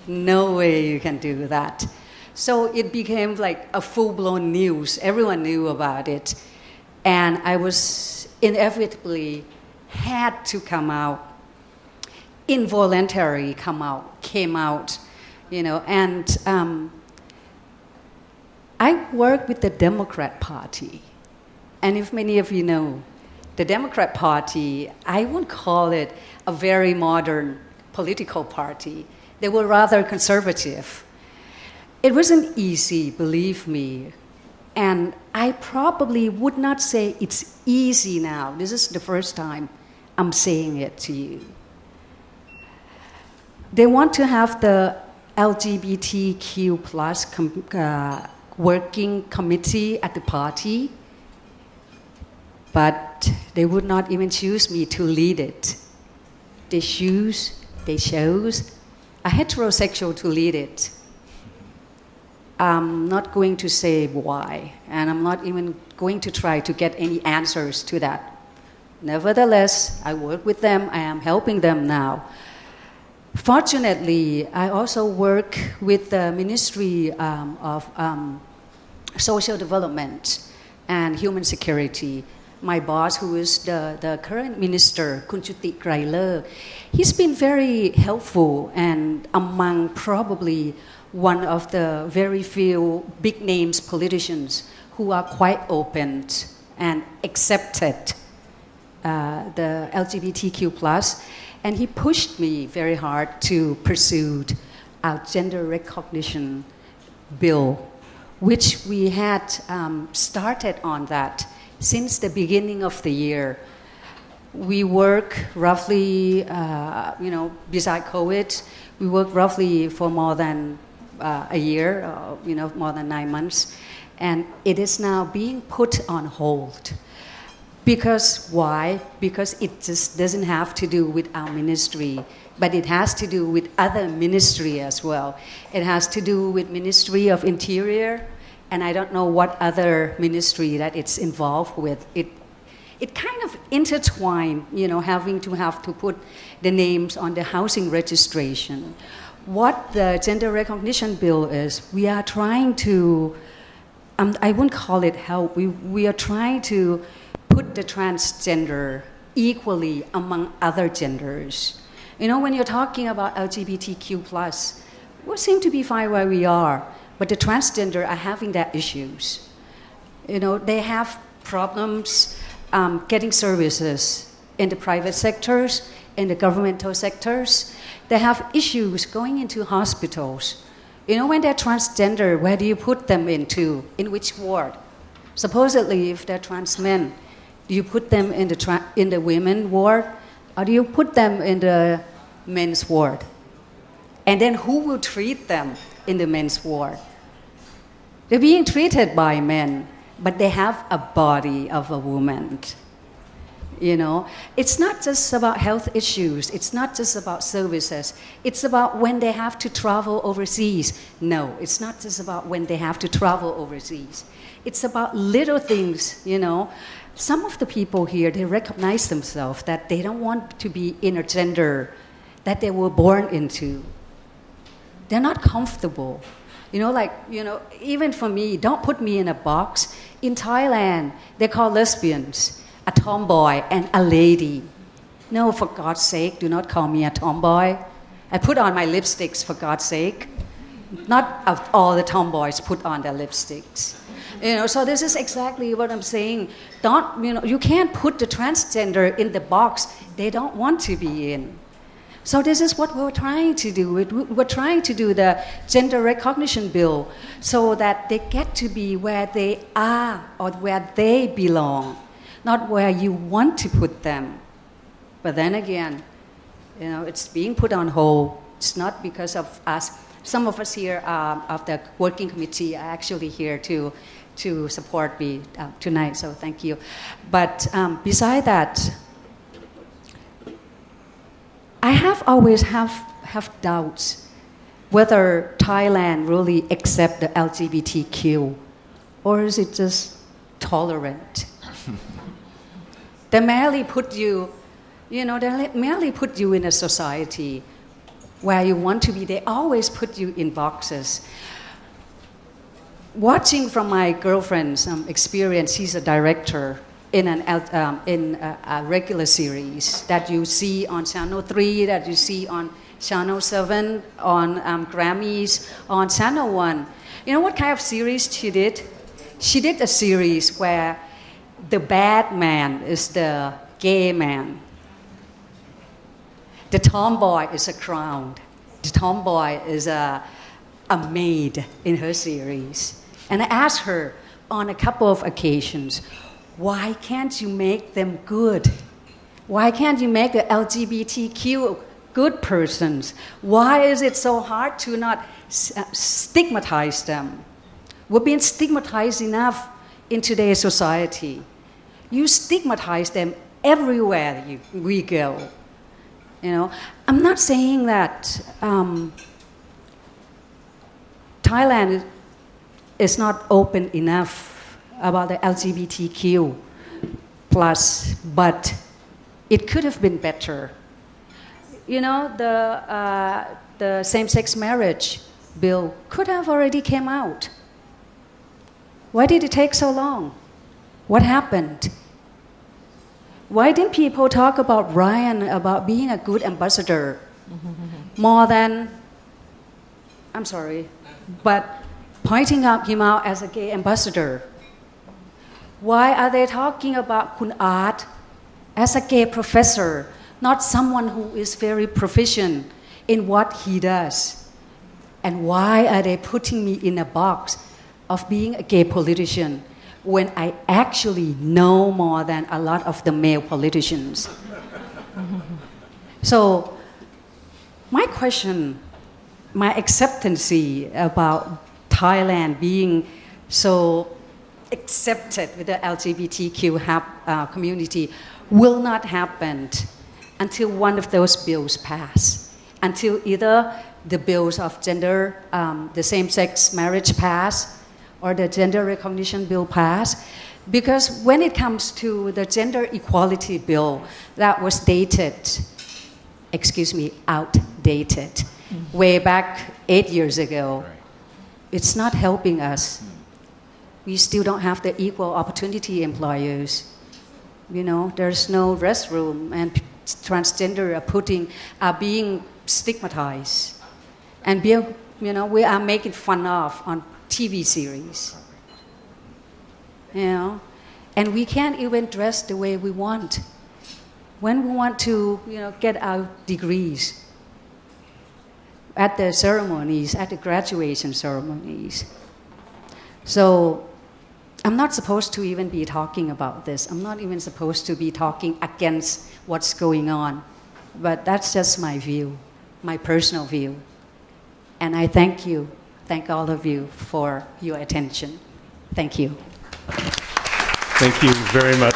No way you can do that. So it became like a full-blown news. Everyone knew about it. And I was inevitably had to come out, involuntarily came out, and I worked with the Democrat Party. And if many of you know, the Democrat Party, I wouldn't call it a very modern political party. They were rather conservative. It wasn't easy, believe me. And I probably would not say it's easy now. This is the first time I'm saying it to you. They want to have the LGBTQ plus working committee at the party, but they would not even choose me to lead it. They chose a heterosexual to lead it. I'm not going to say why, and I'm not even going to try to get any answers to that. Nevertheless, I work with them, I am helping them now. Fortunately, I also work with the Ministry of Social Development and Human Security. My boss, who is the current minister, Kunchuti Grailer, he's been very helpful and among probably one of the very few big names politicians who are quite open and accepted the LGBTQ+. And he pushed me very hard to pursue our gender recognition bill, which we had started on that since the beginning of the year. We work roughly, beside COVID, we work roughly for more than a year, more than 9 months. And it is now being put on hold. Because why? Because it just doesn't have to do with our ministry, but it has to do with other ministry as well. It has to do with Ministry of Interior, and I don't know what other ministry that it's involved with. It kind of intertwined, having to put the names on the housing registration. What the gender recognition bill is, we are trying to, I wouldn't call it help, we are trying to put the transgender equally among other genders. When you're talking about LGBTQ+, we seem to be fine where we are, but the transgender are having their issues. They have problems getting services in the private sectors, in the governmental sectors. They have issues going into hospitals. When they're transgender, where do you put them into? In which ward? Supposedly, if they're trans men, do you put them in the women ward, or do you put them in the men's ward? And then who will treat them in the men's ward? They're being treated by men, but they have a body of a woman. It's not just about health issues. It's not just about services. It's about when they have to travel overseas. No, it's not just about when they have to travel overseas. It's about little things, Some of the people here, they recognize themselves that they don't want to be in a gender that they were born into. They're not comfortable. Even for me, don't put me in a box. In Thailand, they call lesbians a tomboy and a lady. No, for God's sake, do not call me a tomboy. I put on my lipsticks, for God's sake. Not all the tomboys put on their lipsticks. So this is exactly what I'm saying. You can't put the transgender in the box they don't want to be in. So this is what we're trying to do. We're trying to do the gender recognition bill so that they get to be where they are or where they belong, not where you want to put them. But then again, it's being put on hold. It's not because of us. Some of us here of the working committee are actually here to support me tonight, so thank you. But beside that, I have always have doubts whether Thailand really accept the LGBTQ, or is it just tolerant? They merely put you, they merely put you in a society where you want to be. They always put you in boxes. Watching from my girlfriend's experience, she's a director in a regular series that you see on Channel 3, that you see on Channel 7, on Grammys, on Channel 1. You know what kind of series she did? She did a series where the bad man is the gay man. The tomboy is a clown. The tomboy is a maid in her series. And I asked her on a couple of occasions, why can't you make them good? Why can't you make the LGBTQ good persons? Why is it so hard to not stigmatize them? We're being stigmatized enough in today's society. You stigmatize them everywhere we go. I'm not saying that Thailand is not open enough about the LGBTQ plus, but it could have been better. The same-sex marriage bill could have already came out. Why did it take so long? What happened? Why didn't people talk about Ryan, about being a good ambassador, more than, I'm sorry, but pointing him out as a gay ambassador? Why are they talking about Kun Art as a gay professor, not someone who is very proficient in what he does? And why are they putting me in a box of being a gay politician when I actually know more than a lot of the male politicians? So my question, my acceptancy about Thailand being so accepted with the LGBTQ community will not happen until one of those bills pass, until either the bills of gender, the same-sex marriage pass, or the gender recognition bill pass. Because when it comes to the gender equality bill that was outdated, way back 8 years ago, it's not helping us. We still don't have the equal opportunity employers. You know, there's no restroom, and transgender are being stigmatized, and we are making fun of on TV series. You know, and we can't even dress the way we want. When we want to, get our degrees at the ceremonies, at the graduation ceremonies. So I'm not supposed to even be talking about this. I'm not even supposed to be talking against what's going on. But that's just my view, my personal view. And I thank all of you for your attention. Thank you. Thank you very much.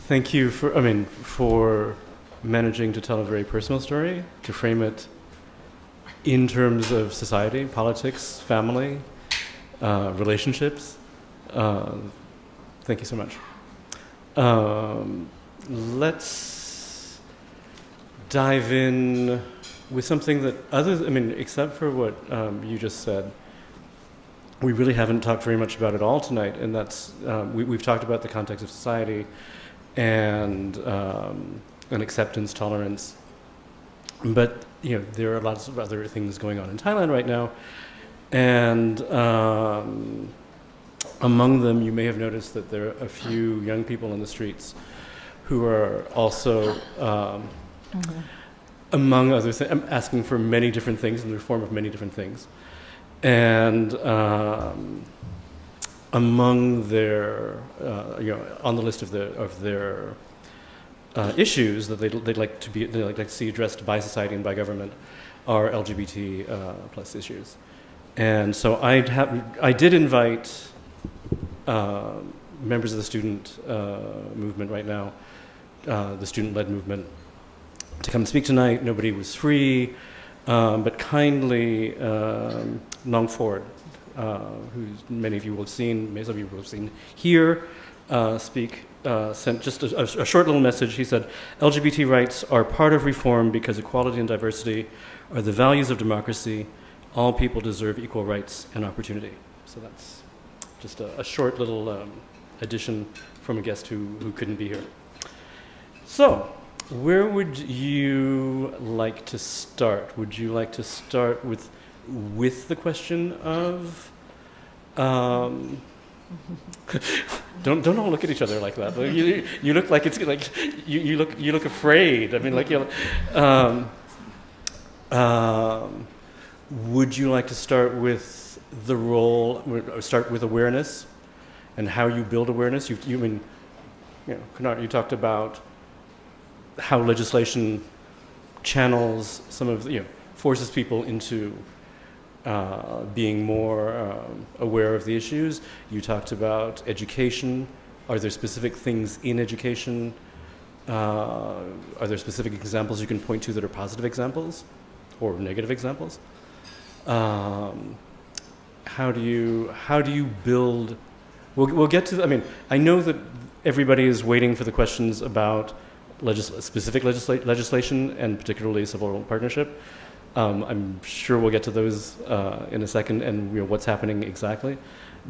Thank you for managing to tell a very personal story, to frame it in terms of society, politics, family, relationships. Thank you so much. Let's dive in with something that except for what you just said, we really haven't talked very much about it all tonight, and that's we've talked about the context of society and acceptance, tolerance, but there are lots of other things going on in Thailand right now, and among them you may have noticed that there are a few young people on the streets who are also among other things asking for many different things in the form of many different things. And among their, on the list of their issues that they'd like to see addressed by society and by government are Lgbt plus issues. And so I did invite members of the student movement right now, the student-led movement, to come and speak tonight. Nobody was free. But kindly, Nong Ford, who many of you will have seen, most of you will have seen here, speak, sent just a short little message. He said, LGBT rights are part of reform because equality and diversity are the values of democracy. All people deserve equal rights and opportunity. So that's just a short little addition from a guest who couldn't be here. So, where would you like to start? Would you like to start with the question of? Don't all look at each other like that. You look like it's like you look afraid. I mean, like would you like to start with the role? Start with awareness, and how you build awareness. Kunal, you talked about how legislation channels some of forces people into being more aware of the issues. You talked about education. Are there specific things in education? Are there specific examples you can point to that are positive examples or negative examples? How do you build? We'll get to. I know that everybody is waiting for the questions about specific legislation and particularly civil partnership. I'm sure we'll get to those in a second, and what's happening exactly.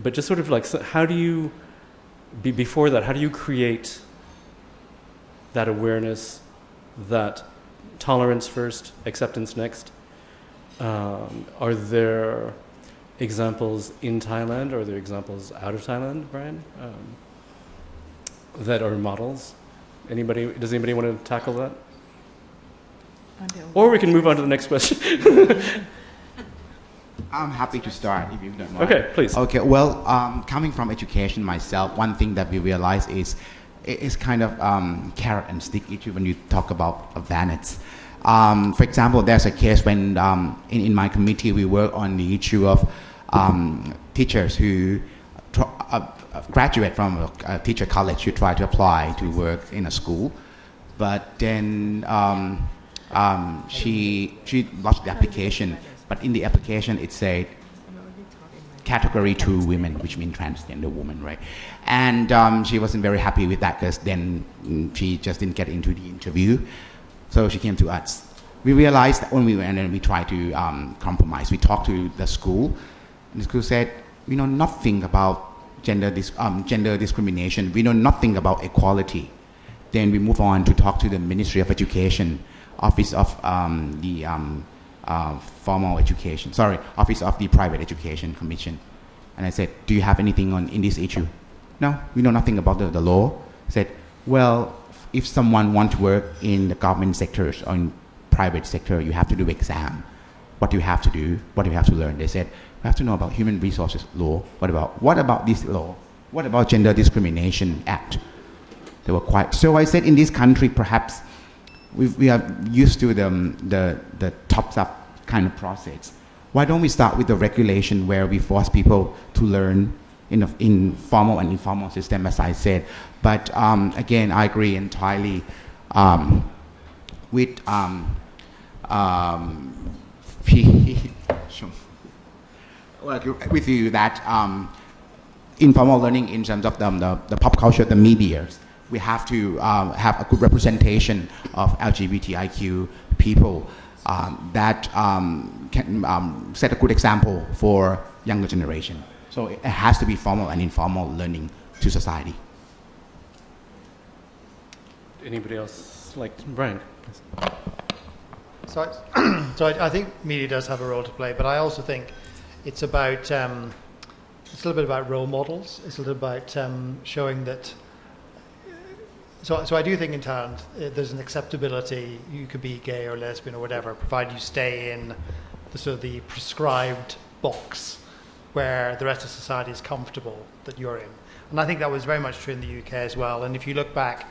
But just sort of like, how do you, before that, how do you create that awareness, that tolerance first, acceptance next? Are there examples in Thailand, or are there examples out of Thailand, Brian, that are models? Does anybody want to tackle that? Or we can move on to the next question. I'm happy to start, if you don't mind. Okay, please. Okay, well, coming from education myself, one thing that we realize is it's kind of carrot and stick issue when you talk about awareness. For example, there's a case when in my committee we work on the issue of teachers who graduate from a teacher college who try to apply to work in a school, but then she lodged the application, but in the application it said category 2 women, which means transgender woman, right? And she wasn't very happy with that because then she just didn't get into the interview. So she came to us. We realized that when we went and we tried to compromise, we talked to the school, and the school said, we know nothing about gender discrimination. We know nothing about equality. Then we move on to talk to the Ministry of Education, Office of Office of the Private Education Commission. And I said, do you have anything in this issue? No, we know nothing about the law. I said, well, if someone wants to work in the government sectors or in private sector, you have to do exam. What do you have to do? What do you have to learn? They said, we have to know about human resources law. What about this law? What about Gender Discrimination Act? They were quiet. So I said, in this country, perhaps we are used to the tops-up kind of process. Why don't we start with the regulation where we force people to learn in formal and informal system, as I said. But again, I agree entirely with with you that informal learning in terms of the pop culture, the media, we have to have a good representation of LGBTIQ people that can set a good example for younger generation. So it has to be formal and informal learning to society. Anybody else like Brian? So I think media does have a role to play, but I also think it's about it's a little bit about role models. It's a little about showing that. So I do think in Thailand there's an acceptability. You could be gay or lesbian or whatever, provided you stay in the sort of the prescribed box where the rest of society is comfortable that you're in. And I think that was very much true in the UK as well. And if you look back,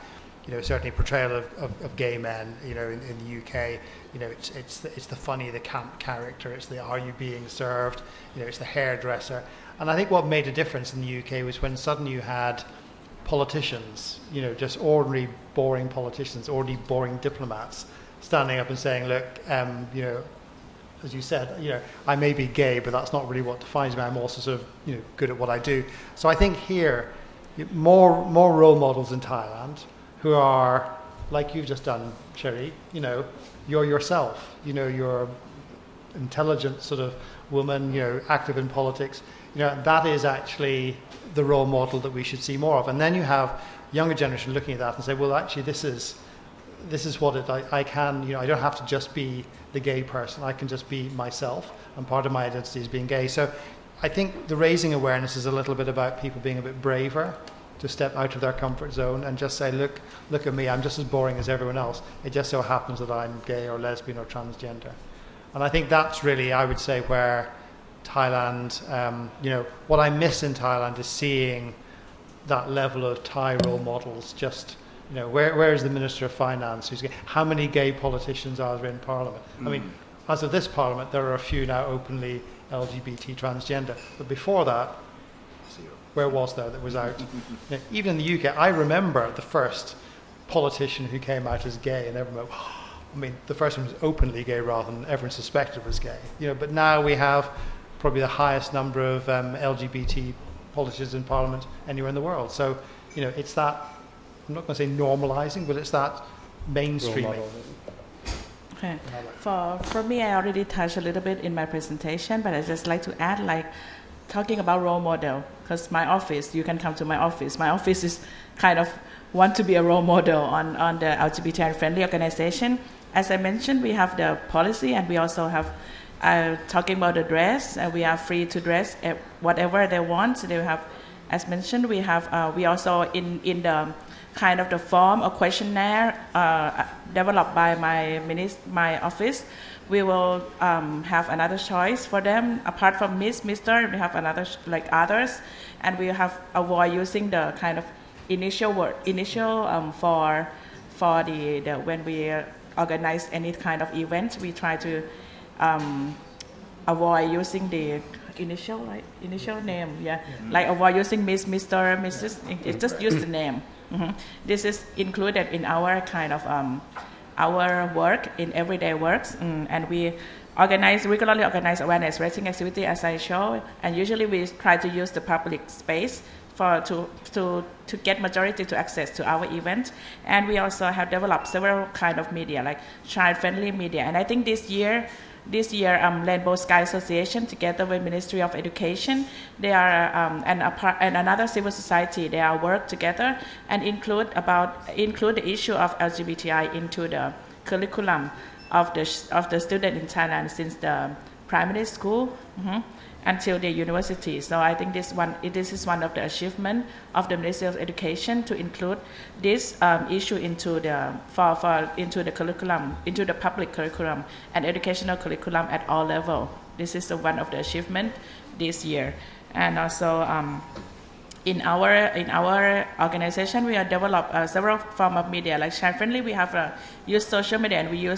certainly portrayal of gay men, in the UK, it's the funny, the camp character, it's the are you being served, it's the hairdresser. And I think what made a difference in the UK was when suddenly you had politicians, just ordinary boring politicians, ordinary boring diplomats standing up and saying, look, as you said, I may be gay, but that's not really what defines me. I'm also sort of, good at what I do. So I think here, more role models in Thailand who are, like you've just done, Sherry, you're yourself, you're intelligent sort of woman, active in politics, that is actually the role model that we should see more of. And then you have younger generation looking at that and say, well, actually, this is what I can, I don't have to just be the gay person. I can just be myself, and part of my identity is being gay. So I think the raising awareness is a little bit about people being a bit braver to step out of their comfort zone and just say, look at me, I'm just as boring as everyone else. It just so happens that I'm gay or lesbian or transgender. And I think that's really, I would say, where Thailand, what I miss in Thailand is seeing that level of Thai role models. Just, where is the Minister of Finance who's gay? How many gay politicians are there in Parliament? I mean, as of this Parliament, there are a few now openly LGBT transgender. But before that, where was there that was out? Even in the UK, I remember the first politician who came out as gay, and everyone went, the first one was openly gay rather than everyone suspected was gay. But now we have probably the highest number of LGBT politicians in Parliament anywhere in the world. So, it's that, I'm not going to say normalising, but it's that mainstreaming. Okay. For me, I already touched a little bit in my presentation, but I'd just like to add, talking about role model, because my office, you can come to my office. My office is kind of want to be a role model on the LGBT friendly organization. As I mentioned, we have the policy, and we also have talking about the dress. We are free to dress whatever they want. They have, as mentioned, we have we also in the kind of the form or questionnaire developed by my office. We will have another choice for them apart from Miss, Mr. We have another like others, and we have avoid using the kind of initial word for the when we organize any kind of event. We try to avoid using the initial name, like avoid using Miss, Mr., Mrs. It just use the name. This is included in our kind of our work in everyday works, and we regularly organize awareness raising activity, as I show, and usually we try to use the public space to get majority to access to our event. And we also have developed several kind of media, like child-friendly media. And I think this year, Rainbow Sky Association, together with Ministry of Education, they are and another civil society, they are work together and include the issue of LGBTI into the curriculum of the student in Thailand since the primary school until the university. So I think this is one of the achievements of the Ministry of Education to include this issue into the curriculum, into the public curriculum and educational curriculum at all levels. This is one of the achievements this year. And also in our organization, we have developed several forms of media, like child-friendly. We have used social media, and we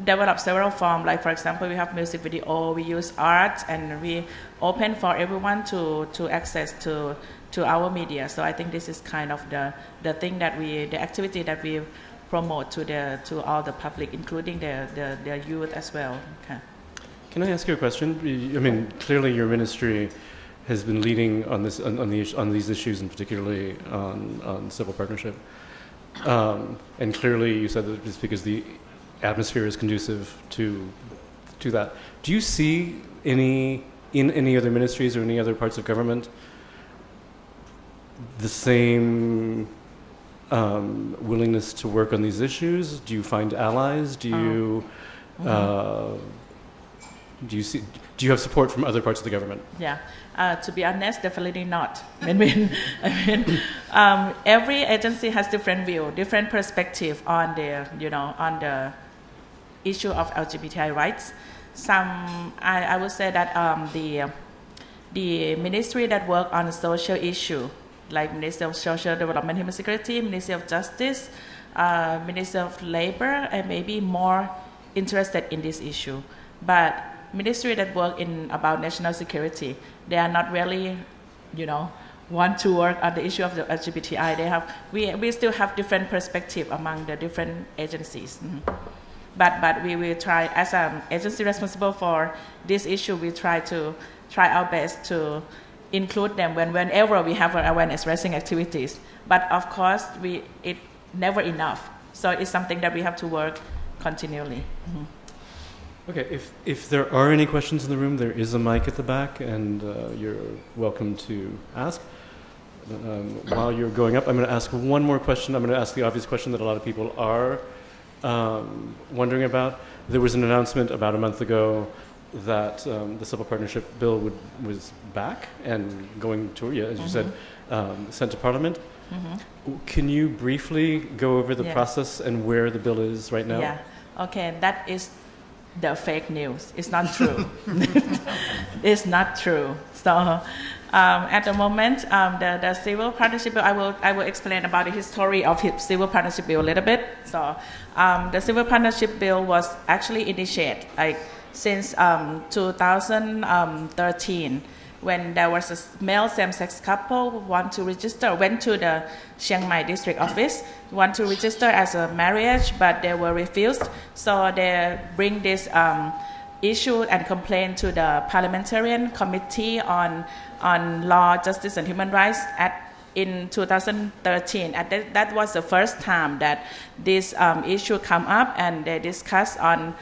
develop several forms, like for example we have music video, we use art, and we open for everyone to access to our media. So I think this is kind of the thing that the activity that we promote to all the public, including the youth as well. Okay. Can I ask you a question? I mean, clearly your ministry has been leading on these issues, and particularly on civil partnership. And clearly you said that it's because the atmosphere is conducive to that. Do you see in any other ministries or any other parts of government the same willingness to work on these issues? Do you find allies? Do you have support from other parts of the government? Yeah. To be honest, definitely not. I mean, every agency has different view, different perspective on the issue of LGBTI rights. I would say that the ministry that work on social issue, like Ministry of Social Development, Human Security, Ministry of Justice, Ministry of Labor, and maybe more interested in this issue. But ministry that work about national security, they are not really, want to work on the issue of the LGBTI. We still have different perspective among the different agencies. But we will try, as an agency responsible for this issue, we try our best to include them whenever we have awareness raising activities. But of course, it's never enough. So it's something that we have to work continually. Okay, if there are any questions in the room, there is a mic at the back, and you're welcome to ask. While you're going up, I'm going to ask one more question. I'm going to ask the obvious question that a lot of people are wondering about. There was an announcement about a month ago that the civil partnership bill was back and going to, as you said, sent to Parliament. Can you briefly go over the process and where the bill is right now? Yeah, okay, that is the fake news. It's not true. It's not true. So at the moment, the civil partnership bill, I will explain about the history of civil partnership bill a little bit. So the civil partnership bill was actually initiated since 2013, when there was a male same-sex couple went to the Chiang Mai district office, want to register as a marriage, but they were refused. So they bring this issue and complaint to the Parliamentarian Committee on Law, Justice and Human Rights in 2013. And that was the first time that this issue come up, and they discussed on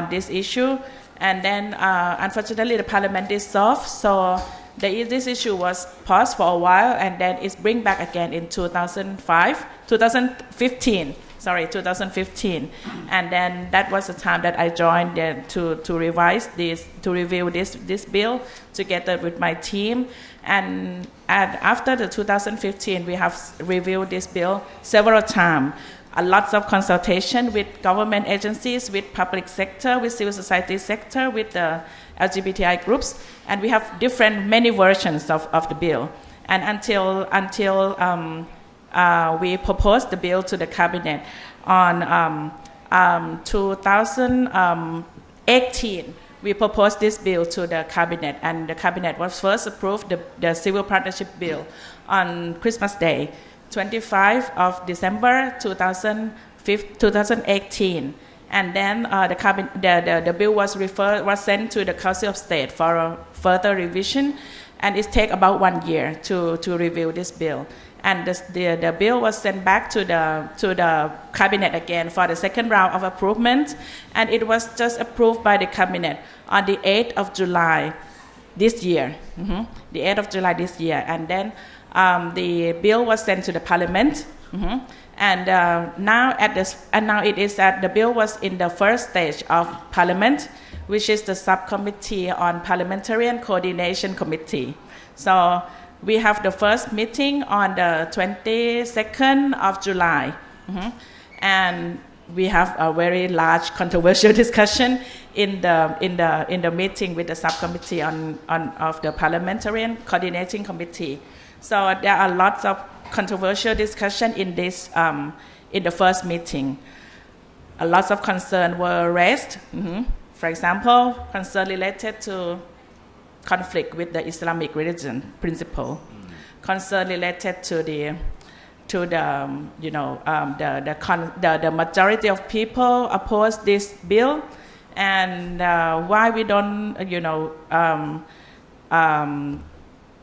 this issue. And then, unfortunately, the parliament dissolved, so this issue was paused for a while, and then it's bring back again in 2015. And then that was the time that I joined to review this bill together with my team. And after the 2015, we have reviewed this bill several times. Lots of consultation with government agencies, with public sector, with civil society sector, with the LGBTI groups, and we have many versions of the bill. And until we proposed the bill to the cabinet on 2018, we proposed this bill to the cabinet, and the cabinet was first approved the civil partnership bill on Christmas Day, 25 of December 2018, And then the bill was sent to the Council of State for a further revision, and it takes about 1 year to review this bill. And the bill was sent back to the cabinet again for the second round of approval, and it was just approved by the cabinet on the 8th of July this year. The 8th of July this year, and then the bill was sent to the parliament. And now the bill was in the first stage of parliament, which is the subcommittee on parliamentary and coordination committee. So we have the first meeting on the 22nd of July, and we have a very large controversial discussion in the meeting with the subcommittee of the parliamentary and coordinating committee. So there are lots of controversial discussion in this in the first meeting. Lots of concerns were raised. For example, concern related to conflict with the Islamic religion principle, concern related to the majority of people oppose this bill, and why we don't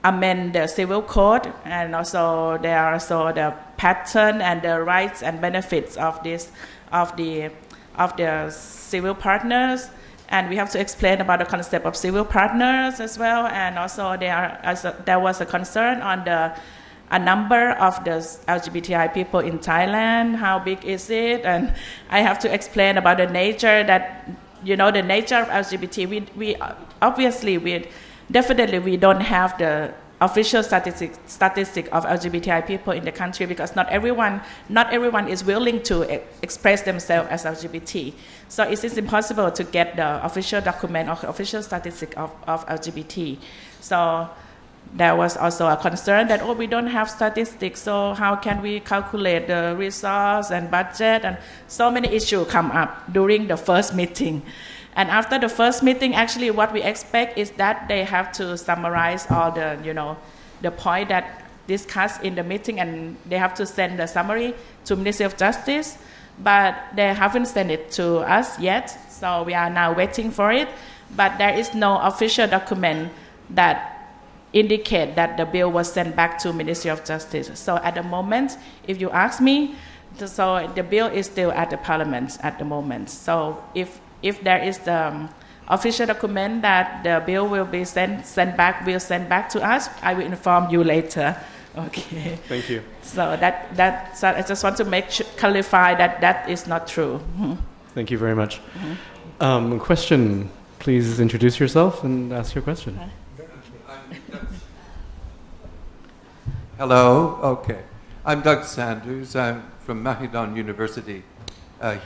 amend the civil code, and also there are also the pattern and the rights and benefits of the civil partners. And we have to explain about the concept of civil partners as well. And also there was a concern on a number of the LGBTI people in Thailand. How big is it? And I have to explain about the nature the nature of LGBT. We obviously we don't have the official statistic of LGBTI people in the country, because not everyone is willing to express themselves as LGBT. So it is impossible to get the official document or official statistic of LGBT. So there was also a concern that we don't have statistics, so how can we calculate the resource and budget, and so many issues come up during the first meeting. And after the first meeting, actually what we expect is that they have to summarize all the point that discussed in the meeting, and they have to send the summary to Ministry of Justice, but they haven't sent it to us yet, so we are now waiting for it. But there is no official document that indicate that the bill was sent back to Ministry of Justice. So at the moment, if you ask me, so the bill is still at the Parliament at the moment. So if there is the official document that the bill will be sent back to us, I will inform you later. Okay. Thank you. So so I just want to clarify that is not true. Thank you very much. Question, please introduce yourself and ask your question. Hello. Okay. I'm Doug Sanders. I'm from Mahidol University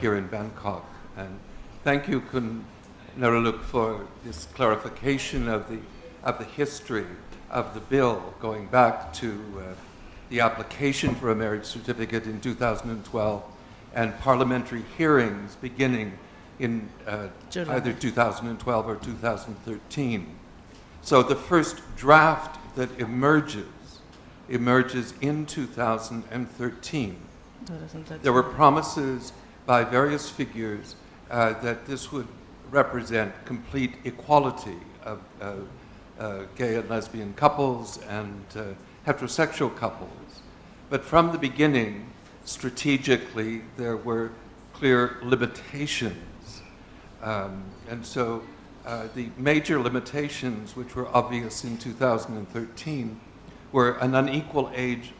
here in Bangkok. And thank you, Kun Naraluk, for this clarification of the history of the bill, going back to the application for a marriage certificate in 2012 and parliamentary hearings beginning in either 2012 or 2013. So the first draft that emerges in 2013. There were promises by various figures that this would represent complete equality of gay and lesbian couples and heterosexual couples. But from the beginning, strategically, there were clear limitations. And so the major limitations, which were obvious in 2013, were an unequal age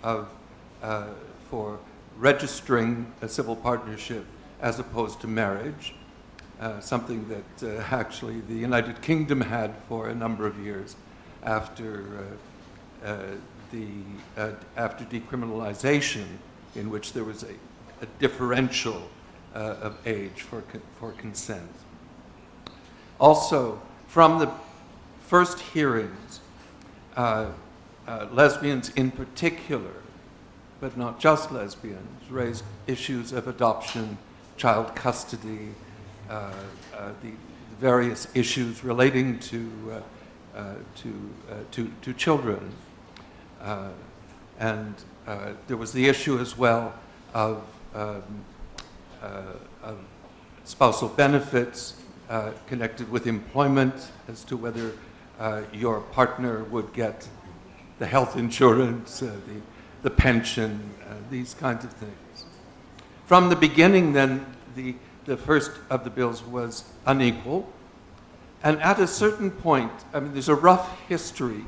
for registering a civil partnership as opposed to marriage, something that actually the United Kingdom had for a number of years after decriminalization, in which there was a differential of age for consent. Also, from the first hearings, lesbians in particular, but not just lesbians, raised issues of adoption, child custody, the various issues relating to children, and there was the issue as well of spousal benefits connected with employment, as to whether your partner would get the health insurance, the pension, these kinds of things. From the beginning, then, the first of the bills was unequal. And at a certain point, I mean, there's a rough history,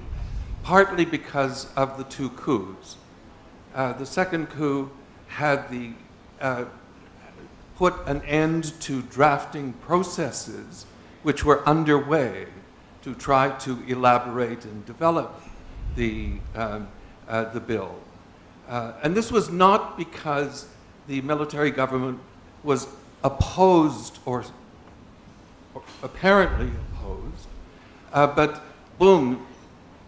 partly because of the two coups. The second coup had put an end to drafting processes which were underway to try to elaborate and develop the bill. And this was not because the military government was opposed or apparently opposed, but boom,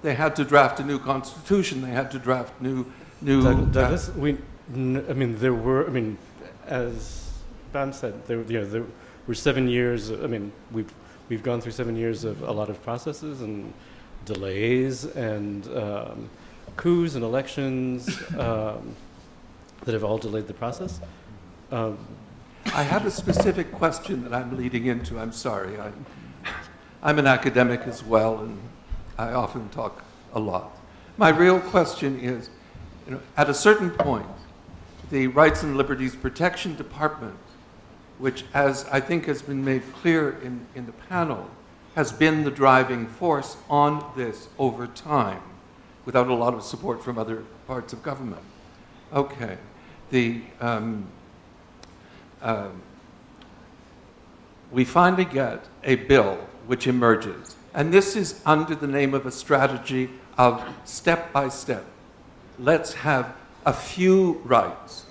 they had to draft a new constitution. They had to draft new. Douglas, as Bam said, there were 7 years. I mean, we've gone through 7 years of a lot of processes and delays and coups and elections that have all delayed the process. I have a specific question that I'm leading into. I'm sorry. I'm an academic as well, and I often talk a lot. My real question is, at a certain point, the Rights and Liberties Protection Department, which, as I think has been made clear in the panel, has been the driving force on this over time, without a lot of support from other parts of government. Okay. We finally get a bill which emerges, and this is under the name of a strategy of step by step. Let's have a few rights.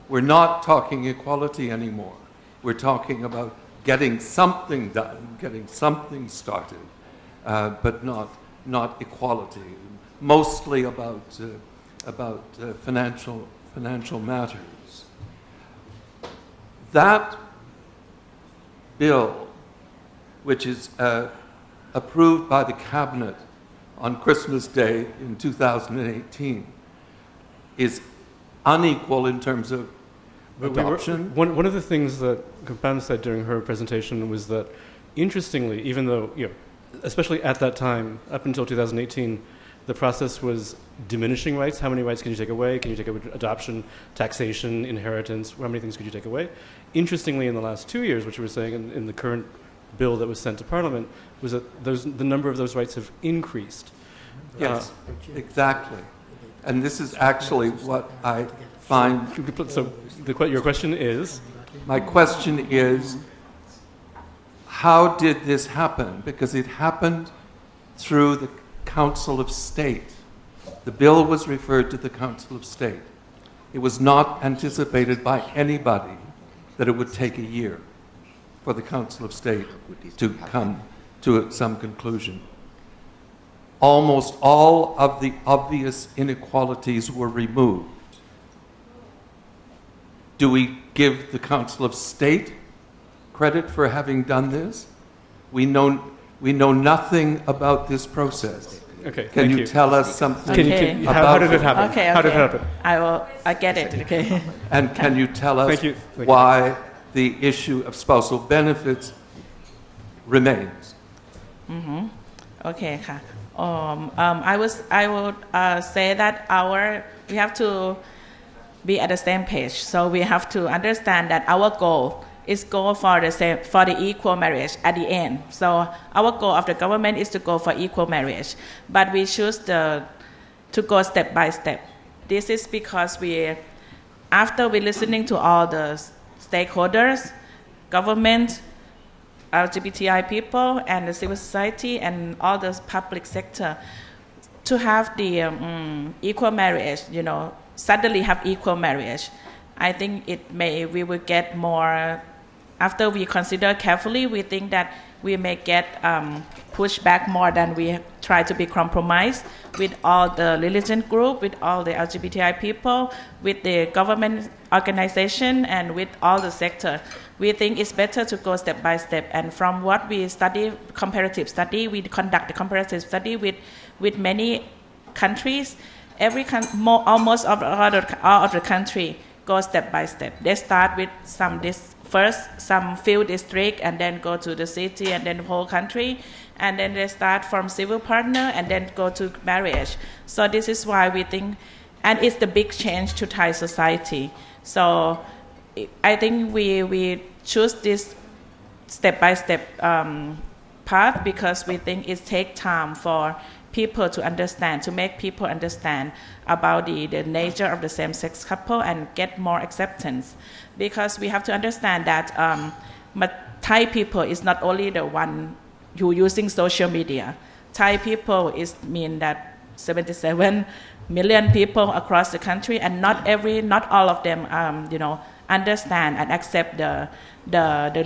We're not talking equality anymore. We're talking about getting something done, getting something started, but not equality. Mostly about financial matters. That bill, which is approved by the cabinet on Christmas Day in 2018, is unequal in terms of adoption. One of the things that Pam said during her presentation was that, interestingly, even though, especially at that time, up until 2018, the process was diminishing rights. How many rights can you take away? Can you take away adoption, taxation, inheritance? How many things could you take away? Interestingly, in the last 2 years, which we were saying in the current bill that was sent to Parliament, was that the number of those rights have increased. Yes, exactly. And this is actually what I find... So your question is? My question is, how did this happen? Because it happened through the Council of State. The bill was referred to the Council of State. It was not anticipated by anybody that it would take a year for the Council of State to come to some conclusion. Almost all of the obvious inequalities were removed. Do we give the Council of State credit for having done this? We know nothing about this process. Okay, Can you tell us something about how did it happen? Okay. How did it happen? I get it. Okay. And can you tell us Thank you. why the issue of spousal benefits remains? Mm-hmm. Okay. I would say that we have to be at the same page. So we have to understand that our goal is go for the equal marriage at the end. So our goal of the government is to go for equal marriage, but we choose to go step by step. This is because after we listening to all the stakeholders, government, LGBTI people, and the civil society, and all the public sector, to have the equal marriage, suddenly have equal marriage. I think we will get more. After we consider carefully, we think that we may get pushed back more than we try to be compromised with all the religion group, with all the LGBTI people, with the government organization, and with all the sector. We think it's better to go step by step. And from what we study, comparative study, we conduct the comparative study with many countries. Almost all of the country go step by step. They start with first some few district and then go to the city and then the whole country, and then they start from civil partner and then go to marriage. So this is why we think, and it's the big change to Thai society. So I think we choose this step-by-step path because we think it takes time for people to understand, to make people understand about the nature of the same-sex couple and get more acceptance. Because we have to understand that Thai people is not only the one who using social media. Thai people mean that 77 million people across the country, and not all of them understand and accept the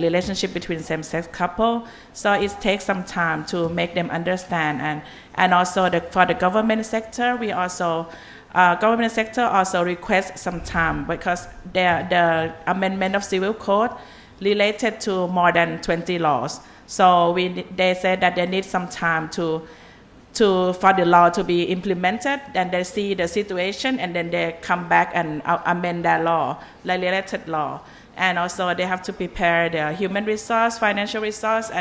relationship between same-sex couple. So it takes some time to make them understand, and also for the government sector, we also government sector also requests some time because the amendment of civil code related to more than 20 laws. So they said that they need some time for the law to be implemented, and they see the situation, and then they come back and amend that law, like related law. And also they have to prepare the human resource, financial resource,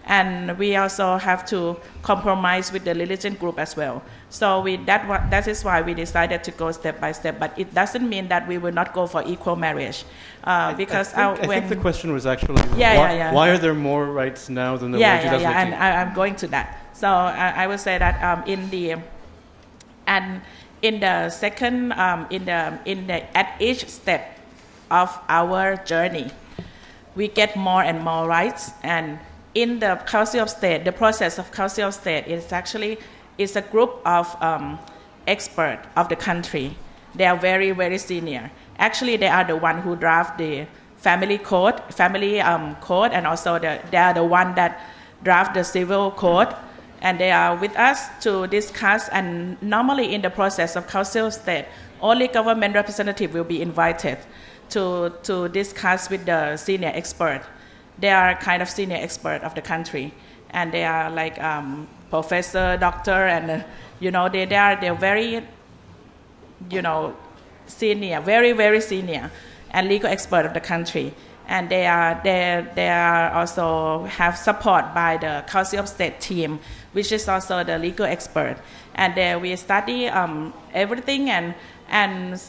and we also have to compromise with the religion group as well. So that is why we decided to go step by step. But it doesn't mean that we will not go for equal marriage, because I think the question was actually why are there more rights now than there were in 2018? And I'm going to that. So I would say that in the second at each step of our journey, we get more and more rights. And in the Council of State, the process of Council of State is a group of experts of the country. They are very, very senior. Actually, they are the one who draft the family code, and also they are the one that draft the civil code. And they are with us to discuss, and normally in the process of Council of State, only government representative will be invited to discuss with the senior expert. They are kind of senior expert of the country, and they are like professor, doctor, and they're very senior, very, very senior, and legal expert of the country. And they are also have support by the Council of State team, which is also the legal expert. And there we study everything, and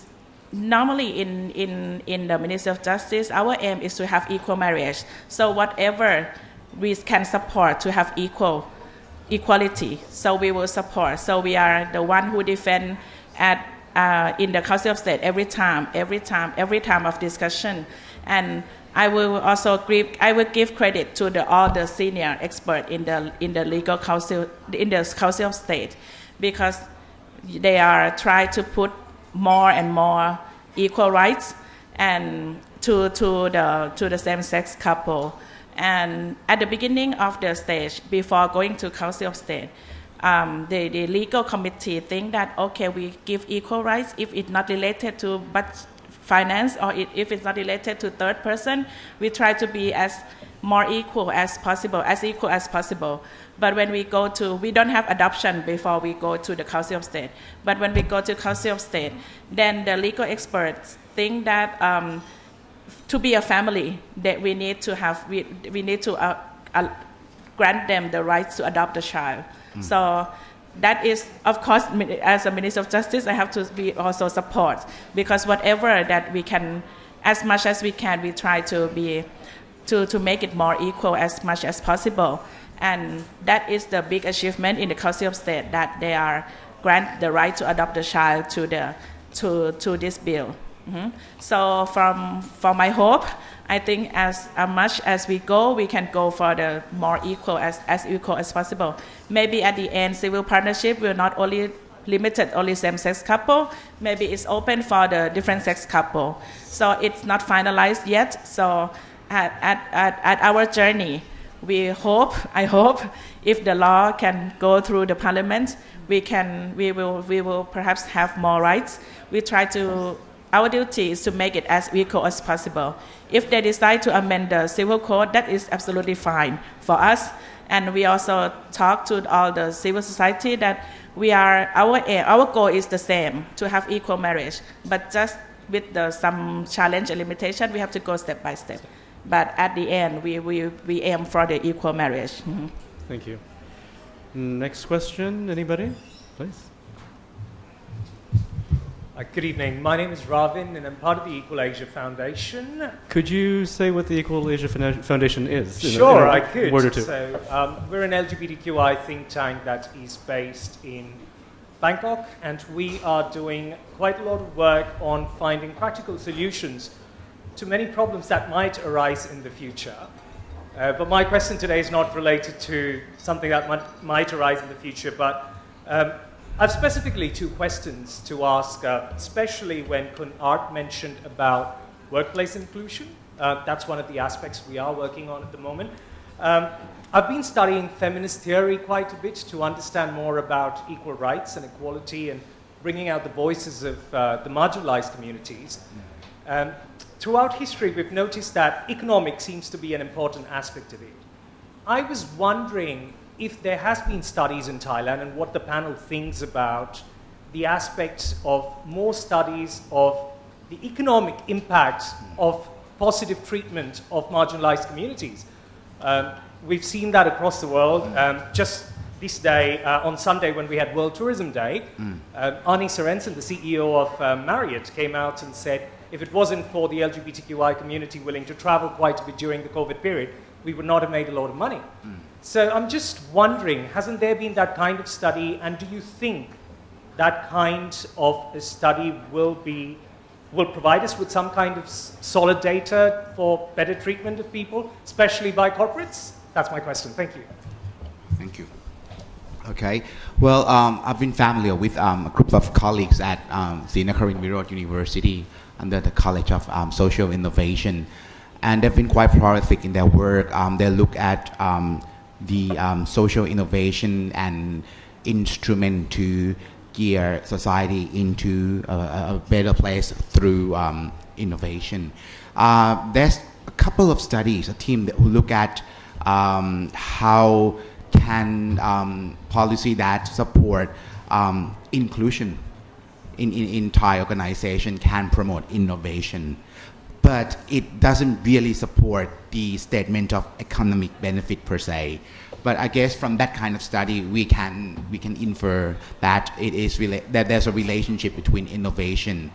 normally in the Ministry of Justice, our aim is to have equal marriage. So whatever we can support to have equality, so we will support. So we are the one who defend in the Council of State every time of discussion. And I will give credit to all the senior experts in the legal council, in the Council of State, because they are trying to put more and more equal rights and to the same-sex couple. And at the beginning of the stage, before going to Council of State, the legal committee think that okay, we give equal rights if it's not related to finance, or if it's not related to third person, we try to be as equal as possible. But when we don't have adoption before we go to the Council of State. But when we go to Council of State, then the legal experts think that to be a family, that we need to grant them the rights to adopt a child. So that is, of course, as a Minister of Justice, I have to be also support, because whatever that we can, as much as we can, we try to make it more equal as much as possible. And that is the big achievement in the Council of State, that they are grant the right to adopt the child to this bill. So for my hope, I think as much as we go, we can go for the more equal as equal as possible. Maybe at the end, civil partnership will not only limited only same-sex couple. Maybe it's open for the different sex couple. So it's not finalized yet. So at our journey, I hope if the law can go through the parliament, we will perhaps have more rights. Our duty is to make it as equal as possible. If they decide to amend the civil code, that is absolutely fine for us. And we also talk to all the civil society that our goal is the same, to have equal marriage. But just with some challenge and limitation, we have to go step by step. But at the end, we aim for the equal marriage. Thank you. Next question, anybody? Please. Good evening. My name is Ravin, and I'm part of the Equal Asia Foundation. Could you say what the Equal Asia Foundation is? Sure, I could. Word or two. So we're an LGBTQI think tank that is based in Bangkok, and we are doing quite a lot of work on finding practical solutions to many problems that might arise in the future. But my question today is not related to something that might arise in the future, but I have specifically two questions to ask, especially when Art mentioned about workplace inclusion. That's one of the aspects we are working on at the moment. I've been studying feminist theory quite a bit to understand more about equal rights and equality and bringing out the voices of the marginalized communities. Throughout history, we've noticed that economics seems to be an important aspect of it. I was wondering if there has been studies in Thailand and what the panel thinks about the aspects of more studies of the economic impacts of positive treatment of marginalized communities. We've seen that across the world. Just this day, on Sunday when we had World Tourism Day, Arnie Sorensen, the CEO of Marriott, came out and said, if it wasn't for the LGBTQI community willing to travel quite a bit during the COVID period, we would not have made a lot of money. So I'm just wondering, hasn't there been that kind of study, and do you think that kind of a study will provide us with some kind of solid data for better treatment of people, especially by corporates? That's my question. Thank you. Thank you. Okay. Well, I've been familiar with a group of colleagues at Srinakarin Virod University under the College of Social Innovation, and they've been quite prolific in their work. They look at the social innovation and instrument to gear society into a better place through innovation. There's a couple of studies, a team who look at how can policy that support inclusion in Thai organization can promote innovation, but it doesn't really support the statement of economic benefit per se. But I guess from that kind of study, we can infer that it is that there's a relationship between innovation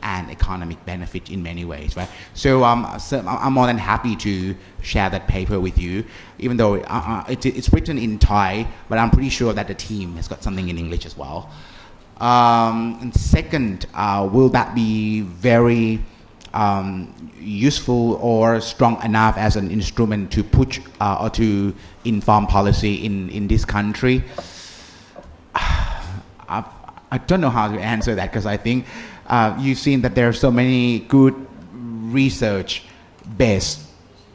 and economic benefit in many ways, right? So I'm more than happy to share that paper with you, even though it's written in Thai, but I'm pretty sure that the team has got something in English as well. And second, will that be very useful or strong enough as an instrument to push or to inform policy in this country? I don't know how to answer that, because I think you've seen that there are so many good research-based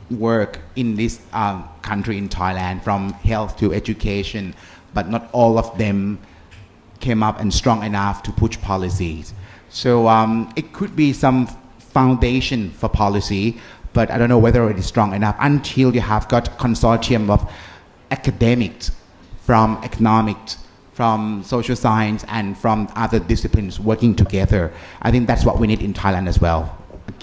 work in this country, in Thailand, from health to education, but not all of them came up and strong enough to push policies. So it could be some foundation for policy, but I don't know whether it is strong enough until you have got consortium of academics from economics, from social science, and from other disciplines working together. I think that's what we need in Thailand as well.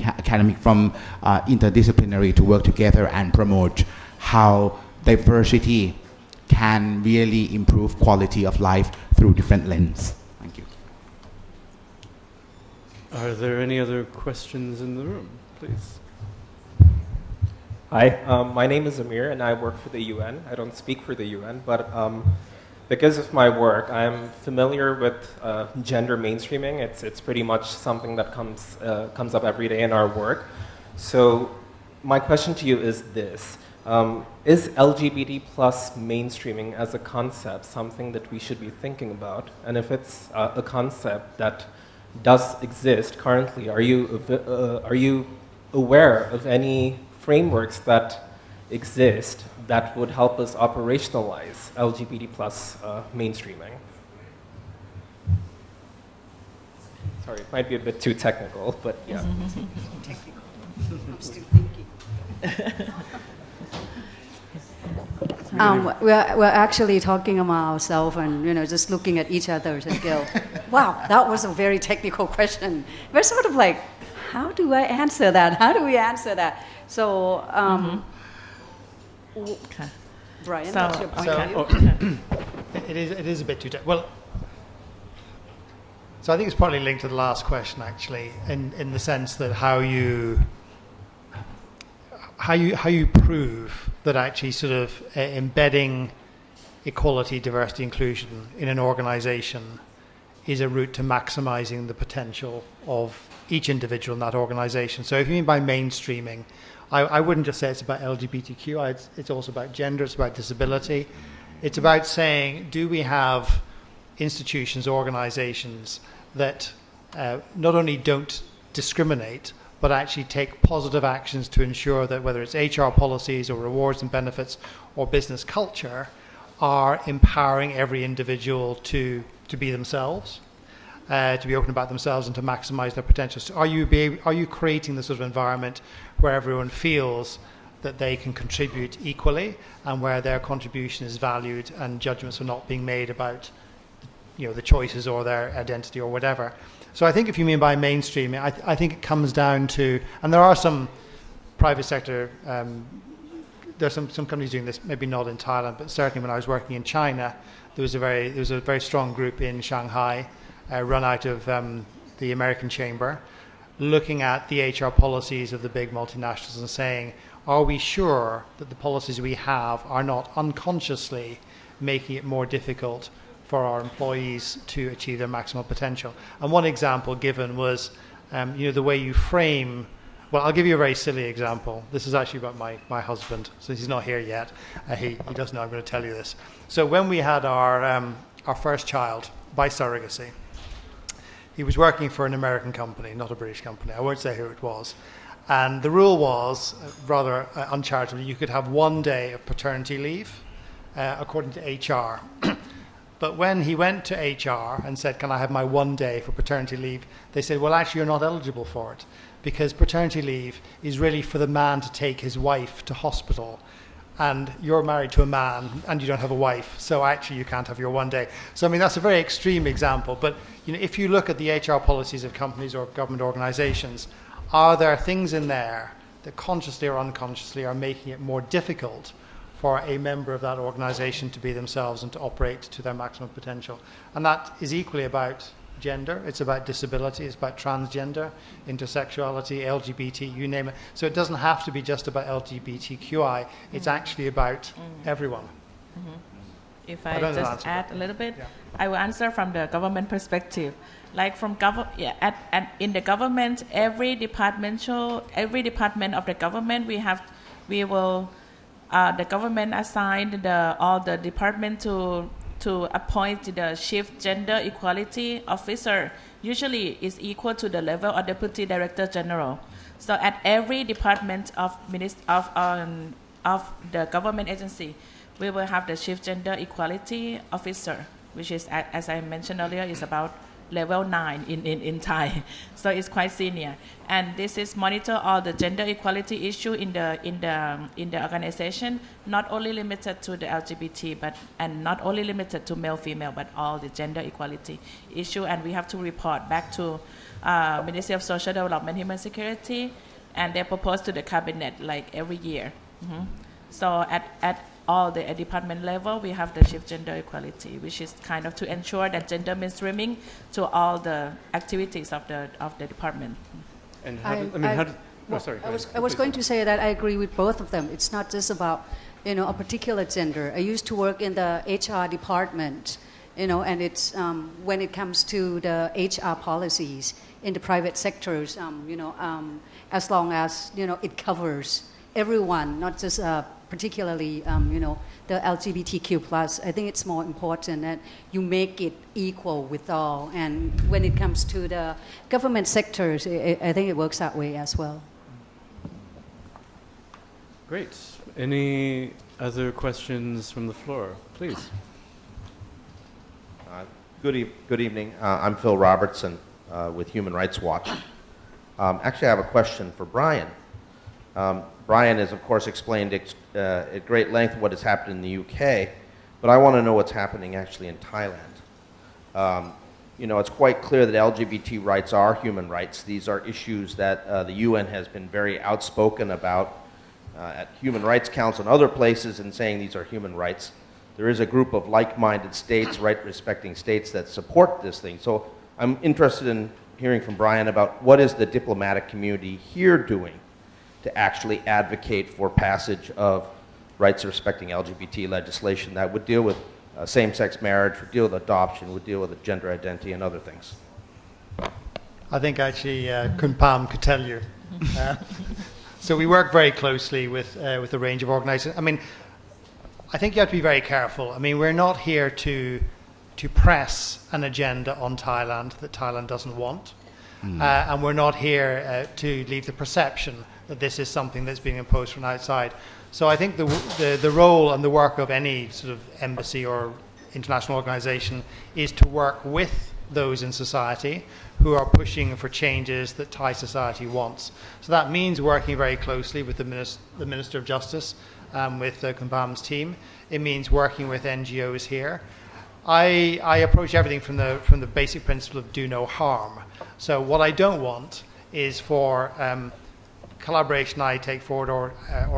Academic from interdisciplinary to work together and promote how diversity can really improve quality of life through different lenses. Thank you. Are there any other questions in the room, please? Hi, my name is Amir, and I work for the UN. I don't speak for the UN, but because of my work, I'm familiar with gender mainstreaming. It's pretty much something that comes up every day in our work. So my question to you is this. Is LGBT plus mainstreaming as a concept something that we should be thinking about? And if it's a concept that does exist currently, are you aware of any frameworks that exist that would help us operationalize LGBT plus mainstreaming? Sorry, it might be a bit too technical, but yeah. Technical. I'm still thinking. We're actually talking about ourselves and just looking at each other and go, wow, that was a very technical question. We're sort of like, how do I answer that? How do we answer that? So, Okay. Brian, So- what's your point so- of view? It is a bit too well. So I think it's partly linked to the last question, actually, in the sense that how you prove that actually sort of embedding equality, diversity, inclusion in an organization is a route to maximizing the potential of each individual in that organization. So if you mean by mainstreaming, I wouldn't just say it's about LGBTQ, it's also about gender, it's about disability. It's about saying, do we have institutions, organizations that not only don't discriminate, but actually take positive actions to ensure that whether it's HR policies or rewards and benefits or business culture are empowering every individual to be themselves, to be open about themselves and to maximize their potential. So are you creating the sort of environment where everyone feels that they can contribute equally and where their contribution is valued and judgments are not being made about the choices or their identity or whatever. So I think if you mean by mainstreaming, I think it comes down to, and there are some private sector, there's some companies doing this, maybe not in Thailand, but certainly when I was working in China, there was a very strong group in Shanghai, run out of the American Chamber, looking at the HR policies of the big multinationals and saying, are we sure that the policies we have are not unconsciously making it more difficult for our employees to achieve their maximal potential? And one example given was, the way you frame. Well, I'll give you a very silly example. This is actually about my husband, so he's not here yet. He doesn't know I'm going to tell you this. So when we had our first child by surrogacy, he was working for an American company, not a British company. I won't say who it was. And the rule was, rather uncharitably, you could have 1 day of paternity leave, according to HR. But when he went to HR and said, can I have my 1 day for paternity leave? They said, well, actually, you're not eligible for it because paternity leave is really for the man to take his wife to hospital. And you're married to a man and you don't have a wife. So actually, you can't have your 1 day. So, I mean, that's a very extreme example. But if you look at the HR policies of companies or government organizations, are there things in there that consciously or unconsciously are making it more difficult for a member of that organization to be themselves and to operate to their maximum potential? And that is equally about gender, it's about disability, it's about transgender, intersexuality, LGBT, you name it. So it doesn't have to be just about LGBTQI, it's actually about everyone. If I just add a little bit, Yeah. I will answer from the government perspective. Like from in the government, every department of the government, the government assigned all the department to appoint the chief gender equality officer. Usually is equal to the level of deputy director general. So at every department of the government agency, we will have the chief gender equality officer, which is, as I mentioned earlier, is about level 9 in Thai. So it's quite senior. And this is monitor all the gender equality issue in the organization, not only limited to the LGBT, and not only limited to male, female, but all the gender equality issue. And we have to report back to Ministry of Social Development, Human Security, and they propose to the cabinet like every year. So at all the department level, we have the chief gender equality, which is kind of to ensure that gender mainstreaming to all the activities of the department. And sorry. I was going to say that I agree with both of them. It's not just about a particular gender. I used to work in the HR department, and it's when it comes to the HR policies in the private sectors, as long as it covers everyone, not just particularly the LGBTQ plus. I think it's more important that you make it equal with all. And when it comes to the government sectors, I think it works that way as well. Great. Any other questions from the floor? Please. Good evening. I'm Phil Robertson with Human Rights Watch. Actually, I have a question for Brian. Brian has, of course, explained at great length what has happened in the UK, but I want to know what's happening actually in Thailand. it's quite clear that LGBT rights are human rights. These are issues that the UN has been very outspoken about at Human Rights Council and other places in saying these are human rights. There is a group of like-minded states, right-respecting states that support this thing. So I'm interested in hearing from Brian about what is the diplomatic community here doing to actually advocate for passage of rights respecting LGBT legislation that would deal with same-sex marriage, would deal with adoption, would deal with gender identity and other things. I think actually Kun Pam could tell you. So we work very closely with a range of organizations. I mean, I think you have to be very careful. I mean, we're not here to press an agenda on Thailand that Thailand doesn't want. And we're not here to leave the perception that this is something that's being imposed from outside. So I think the role and the work of any sort of embassy or international organization is to work with those in society who are pushing for changes that Thai society wants. So that means working very closely with the Minister of Justice, with Kun Pam's team. It means working with NGOs here. I approach everything from the basic principle of do no harm. So what I don't want is for collaboration I take forward or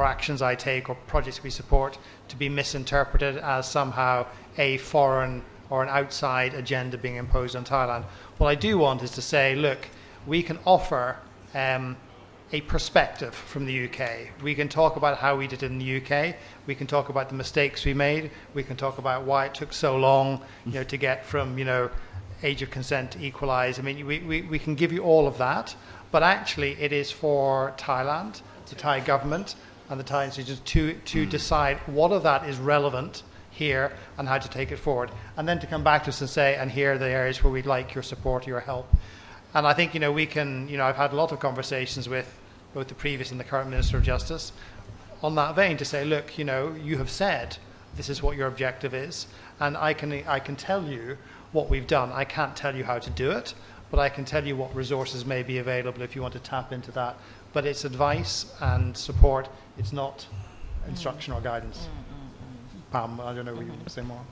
actions I take or projects we support to be misinterpreted as somehow a foreign or an outside agenda being imposed on Thailand. What I do want is to say, look, we can offer a perspective from the UK. We can talk about how we did it in the UK. We can talk about the mistakes we made. We can talk about why it took so long, to get from, age of consent to equalize. I mean, we can give you all of that. But actually, it is for Thailand, the Thai government, and the Thai institutions to decide what of that is relevant here and how to take it forward. And then to come back to us and say, and here are the areas where we'd like your support, your help. And I think, we can, I've had a lot of conversations with both the previous and the current Minister of Justice on that vein to say, look, you have said this is what your objective is, and I can tell you what we've done. I can't tell you how to do it, but I can tell you what resources may be available if you want to tap into that. But it's advice and support. It's not instruction or guidance. Pam, I don't know what you want to say more.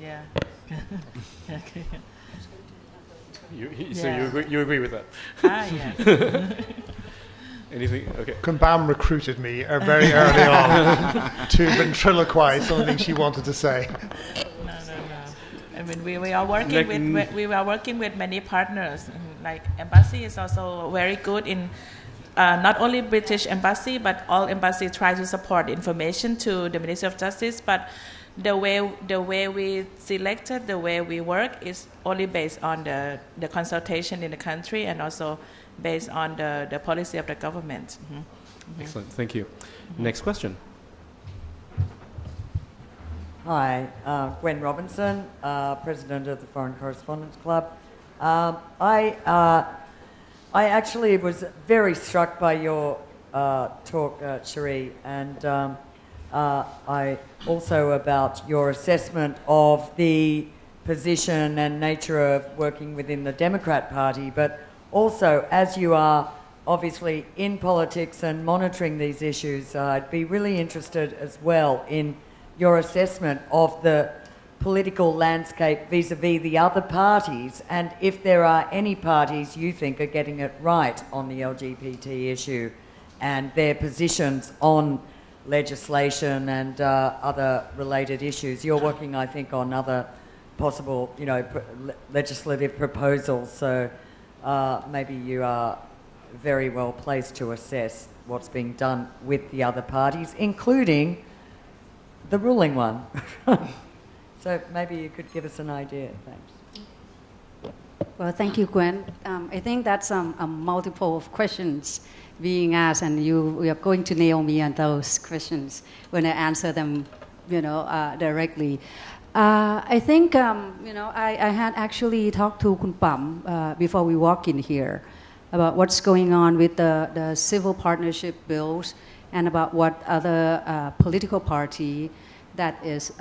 Yeah. Okay. So you agree with that? Yeah. Anything? Okay. Kun Pam recruited me very early on to ventriloquize something she wanted to say. No. I mean, we are working with many partners. Like embassy is also very good in not only British embassy, but all embassies try to support information to the Ministry of Justice. But the way we selected, the way we work is only based on the consultation in the country and also based on the policy of the government. Excellent, thank you. Next question. Hi, Gwen Robinson, President of the Foreign Correspondents Club. I actually was very struck by your talk, Cherie, and I also about your assessment of the position and nature of working within the Democrat Party, but also as you are obviously in politics and monitoring these issues, I'd be really interested as well in your assessment of the political landscape vis-a-vis the other parties, and if there are any parties you think are getting it right on the LGBT issue and their positions on legislation and other related issues. You're working, I think, on other possible, legislative proposals, so maybe you are very well placed to assess what's being done with the other parties, including the ruling one. So maybe you could give us an idea. Thanks. Well, thank you, Gwen. I think that's a multiple of questions being asked, and you are going to nail me on those questions when I answer them, directly. I think, I had actually talked to Kun Pam before we walk in here about what's going on with the civil partnership bills and about what other political party that is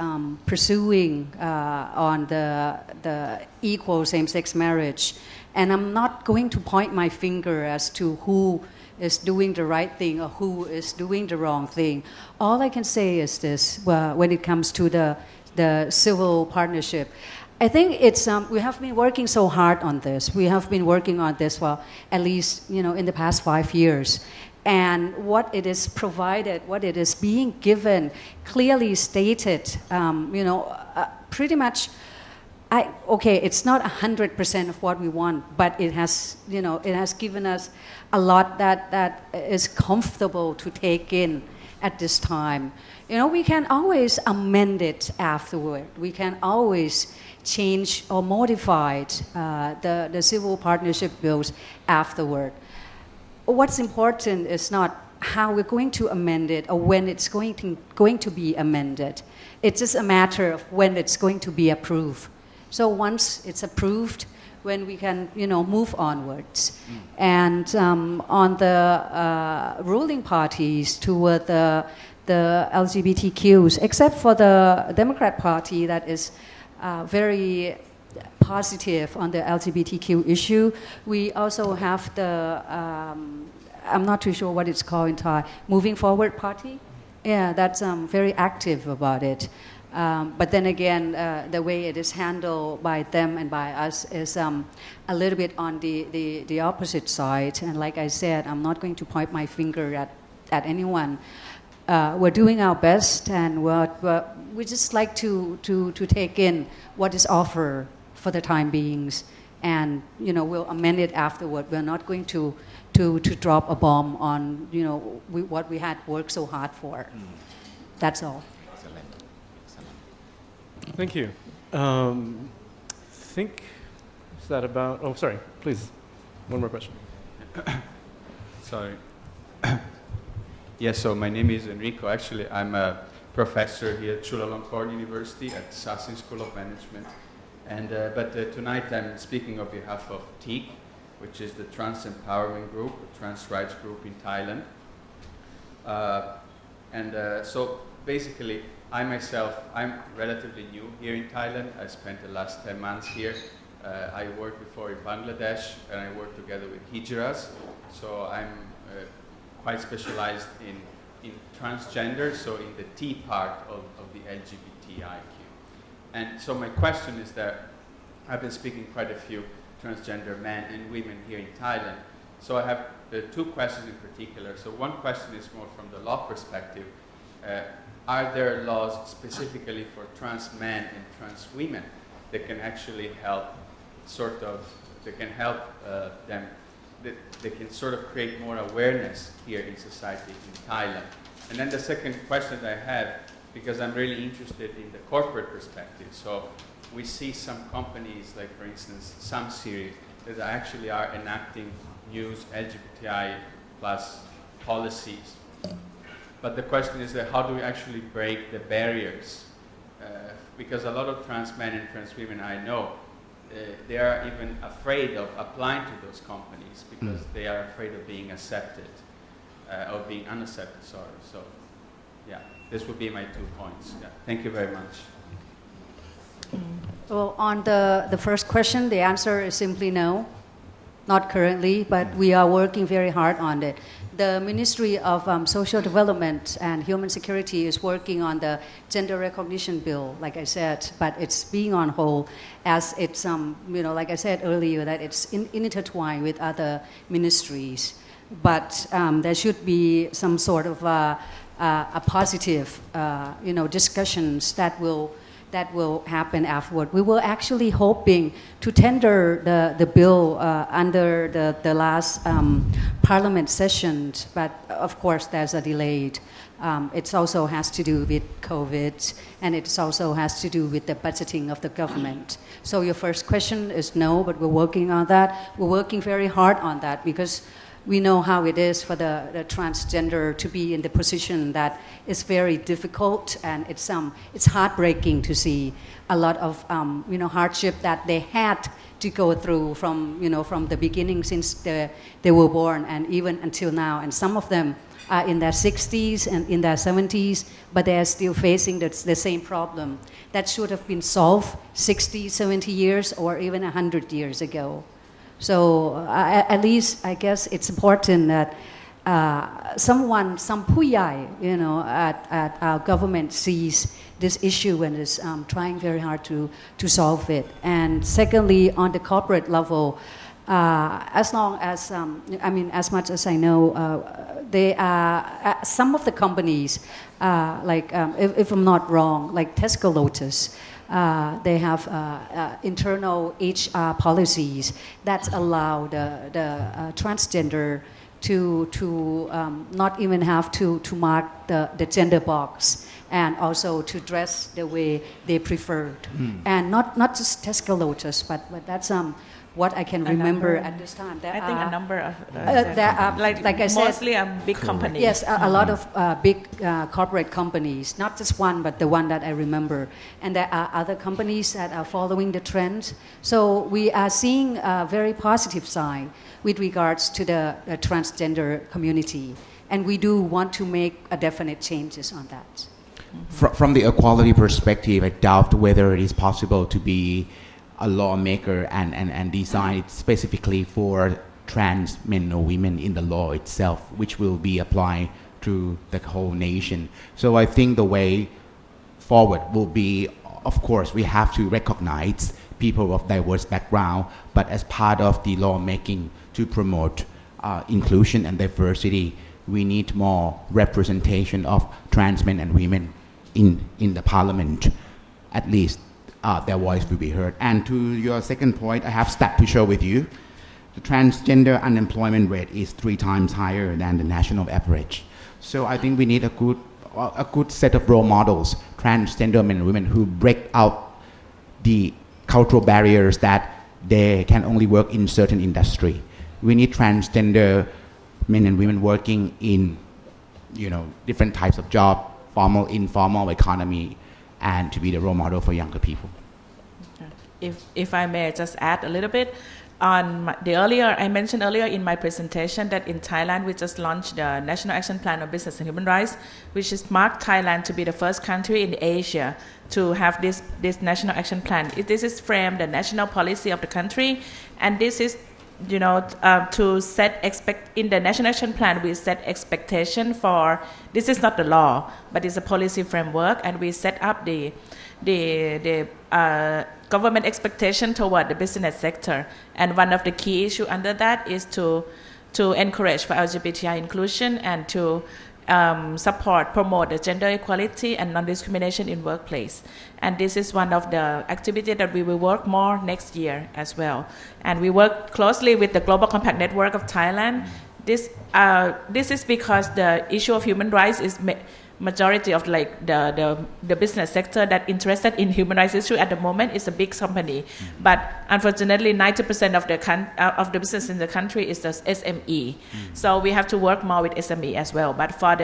pursuing on the equal same-sex marriage. And I'm not going to point my finger as to who is doing the right thing or who is doing the wrong thing. All I can say is this, when it comes to the civil partnership, I think it's we have been working so hard on this. We have been working on this for at least in the past 5 years, and what it is provided, what it is being given, clearly stated. Pretty much. It's not 100% of what we want, but it has given us a lot that is comfortable to take in at this time. We can always amend it afterward. We can always change or modify the civil partnership bills afterward. What's important is not how we're going to amend it or when it's going to be amended. It's just a matter of when it's going to be approved. So once it's approved, when we can, move onwards. And on the ruling parties toward the LGBTQs, except for the Democrat Party that is very positive on the LGBTQ issue, we also have the, I'm not too sure what it's called in Thai, Moving Forward Party. Yeah, that's very active about it. But then again, the way it is handled by them and by us is a little bit on the opposite side. And like I said, I'm not going to point my finger at anyone. We're doing our best, and we just like to take in what is offered for the time beings, and we'll amend it afterward. We're not going to drop a bomb on what we had worked so hard for. That's all. Thank you. Is that about? Oh, sorry. Please, one more question. Sorry. Yes, so my name is Enrico. Actually, I'm a professor here at Chulalongkorn University at Sassoon School of Management. And but tonight I'm speaking on behalf of TEEK, which is the Trans Empowerment Group, a trans rights group in Thailand. So basically, I myself, I'm relatively new here in Thailand. I spent the last 10 months here. I worked before in Bangladesh, and I worked together with Hijras. So I'm quite specialized in transgender, so in the T part of the LGBTIQ. And so my question is that I've been speaking quite a few transgender men and women here in Thailand. So I have two questions in particular. So one question is more from the law perspective. Are there laws specifically for trans men and trans women that can actually help them, they can sort of create more awareness here in society in Thailand? And then the second question that I have, because I'm really interested in the corporate perspective. So we see some companies, like for instance, some series that actually are enacting new LGBTI plus policies. But the question is that how do we actually break the barriers? Because a lot of trans men and trans women I know, they are even afraid of applying to those companies because they are afraid of being accepted, or being unaccepted, sorry. So, yeah, this would be my 2 points. Yeah. Thank you very much. Well, on the first question, the answer is simply no. Not currently, but we are working very hard on it. The Ministry of Social Development and Human Security is working on the gender recognition bill, like I said, but it's being on hold as it's, like I said earlier, that it's intertwined with other ministries. But there should be some sort of a positive, discussions that will happen afterward. We were actually hoping to tender the bill under the last parliament session, but of course there's a delay. It also has to do with COVID, and it also has to do with the budgeting of the government. So your first question is no, but we're working on that. We're working very hard on that because we know how it is for the transgender to be in the position that is very difficult, and it's heartbreaking to see a lot of hardship that they had to go through from the beginning since they were born and even until now. And some of them are in their 60s and in their 70s, but they are still facing the same problem that should have been solved 60, 70 years or even 100 years ago. So at least I guess it's important that some ผู้ใหญ่ at our government sees this issue and is trying very hard to solve it. And secondly, on the corporate level, as long as, as much as I know, they are, some of the companies, if I'm not wrong, like Tesco Lotus, they have internal HR policies that allow the transgender to not even have to mark the gender box, and also to dress the way they preferred. And not just Tesco Lotus, but that's what I can remember at this time. I think a number of like I said, mostly a big company. Yes, a lot of big corporate companies, not just one, but the one that I remember. And there are other companies that are following the trend. So we are seeing a very positive sign with regards to the transgender community. And we do want to make a definite changes on that. From the equality perspective, I doubt whether it is possible to be a lawmaker and design it specifically for trans men or women in the law itself, which will be applied to the whole nation. So I think the way forward will be, of course, we have to recognize people of diverse background, but as part of the lawmaking to promote inclusion and diversity, we need more representation of trans men and women in the parliament. At least their voice will be heard. And to your second point, I have stats to share with you. The transgender unemployment rate is 3 times higher than the national average. So I think we need a good set of role models, transgender men and women who break out the cultural barriers that they can only work in certain industry. We need transgender men and women working in, different types of job, formal, informal economy, and to be the role model for younger people. If I may just add a little bit, I mentioned earlier in my presentation that in Thailand we just launched the National Action Plan on Business and Human Rights, which is marked Thailand to be the first country in Asia to have this National Action Plan. This is framed the national policy of the country, and this is to set in the National Action Plan, we set expectation for, this is not the law, but it's a policy framework, and we set up the government expectation toward the business sector. And one of the key issue under that is to encourage for LGBTI inclusion and to promote the gender equality and non-discrimination in workplace. And this is one of the activities that we will work more next year as well. And we work closely with the Global Compact Network of Thailand. This is because the issue of human rights is majority of the business sector that interested in human rights issue at the moment is a big company. But unfortunately, 90% of the business in the country is the SME. So we have to work more with SME as well. But for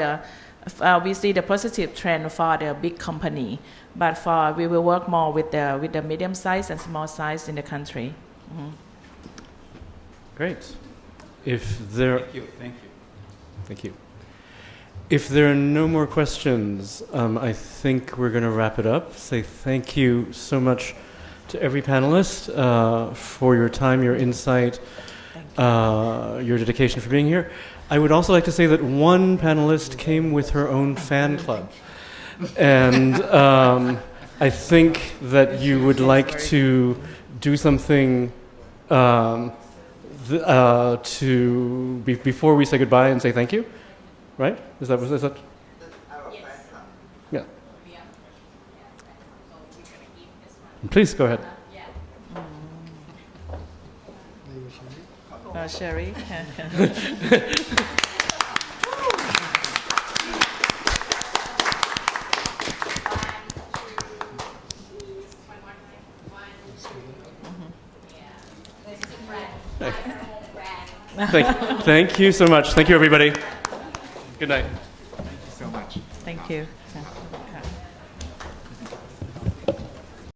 we see the positive trend for the big company. But we will work more with the medium size and small size in the country. Great. Thank you. If there are no more questions, I think we're going to wrap it up. Say thank you so much to every panelist for your time, your insight, your dedication for being here. I would also like to say that one panelist came with her own fan club. And I think that you would like to do something before we say goodbye and say thank you. Right? Is that? Yeah. Please go ahead. Sherry. Thank you so much. Thank you, everybody. Good night. Thank you so much. Thank you.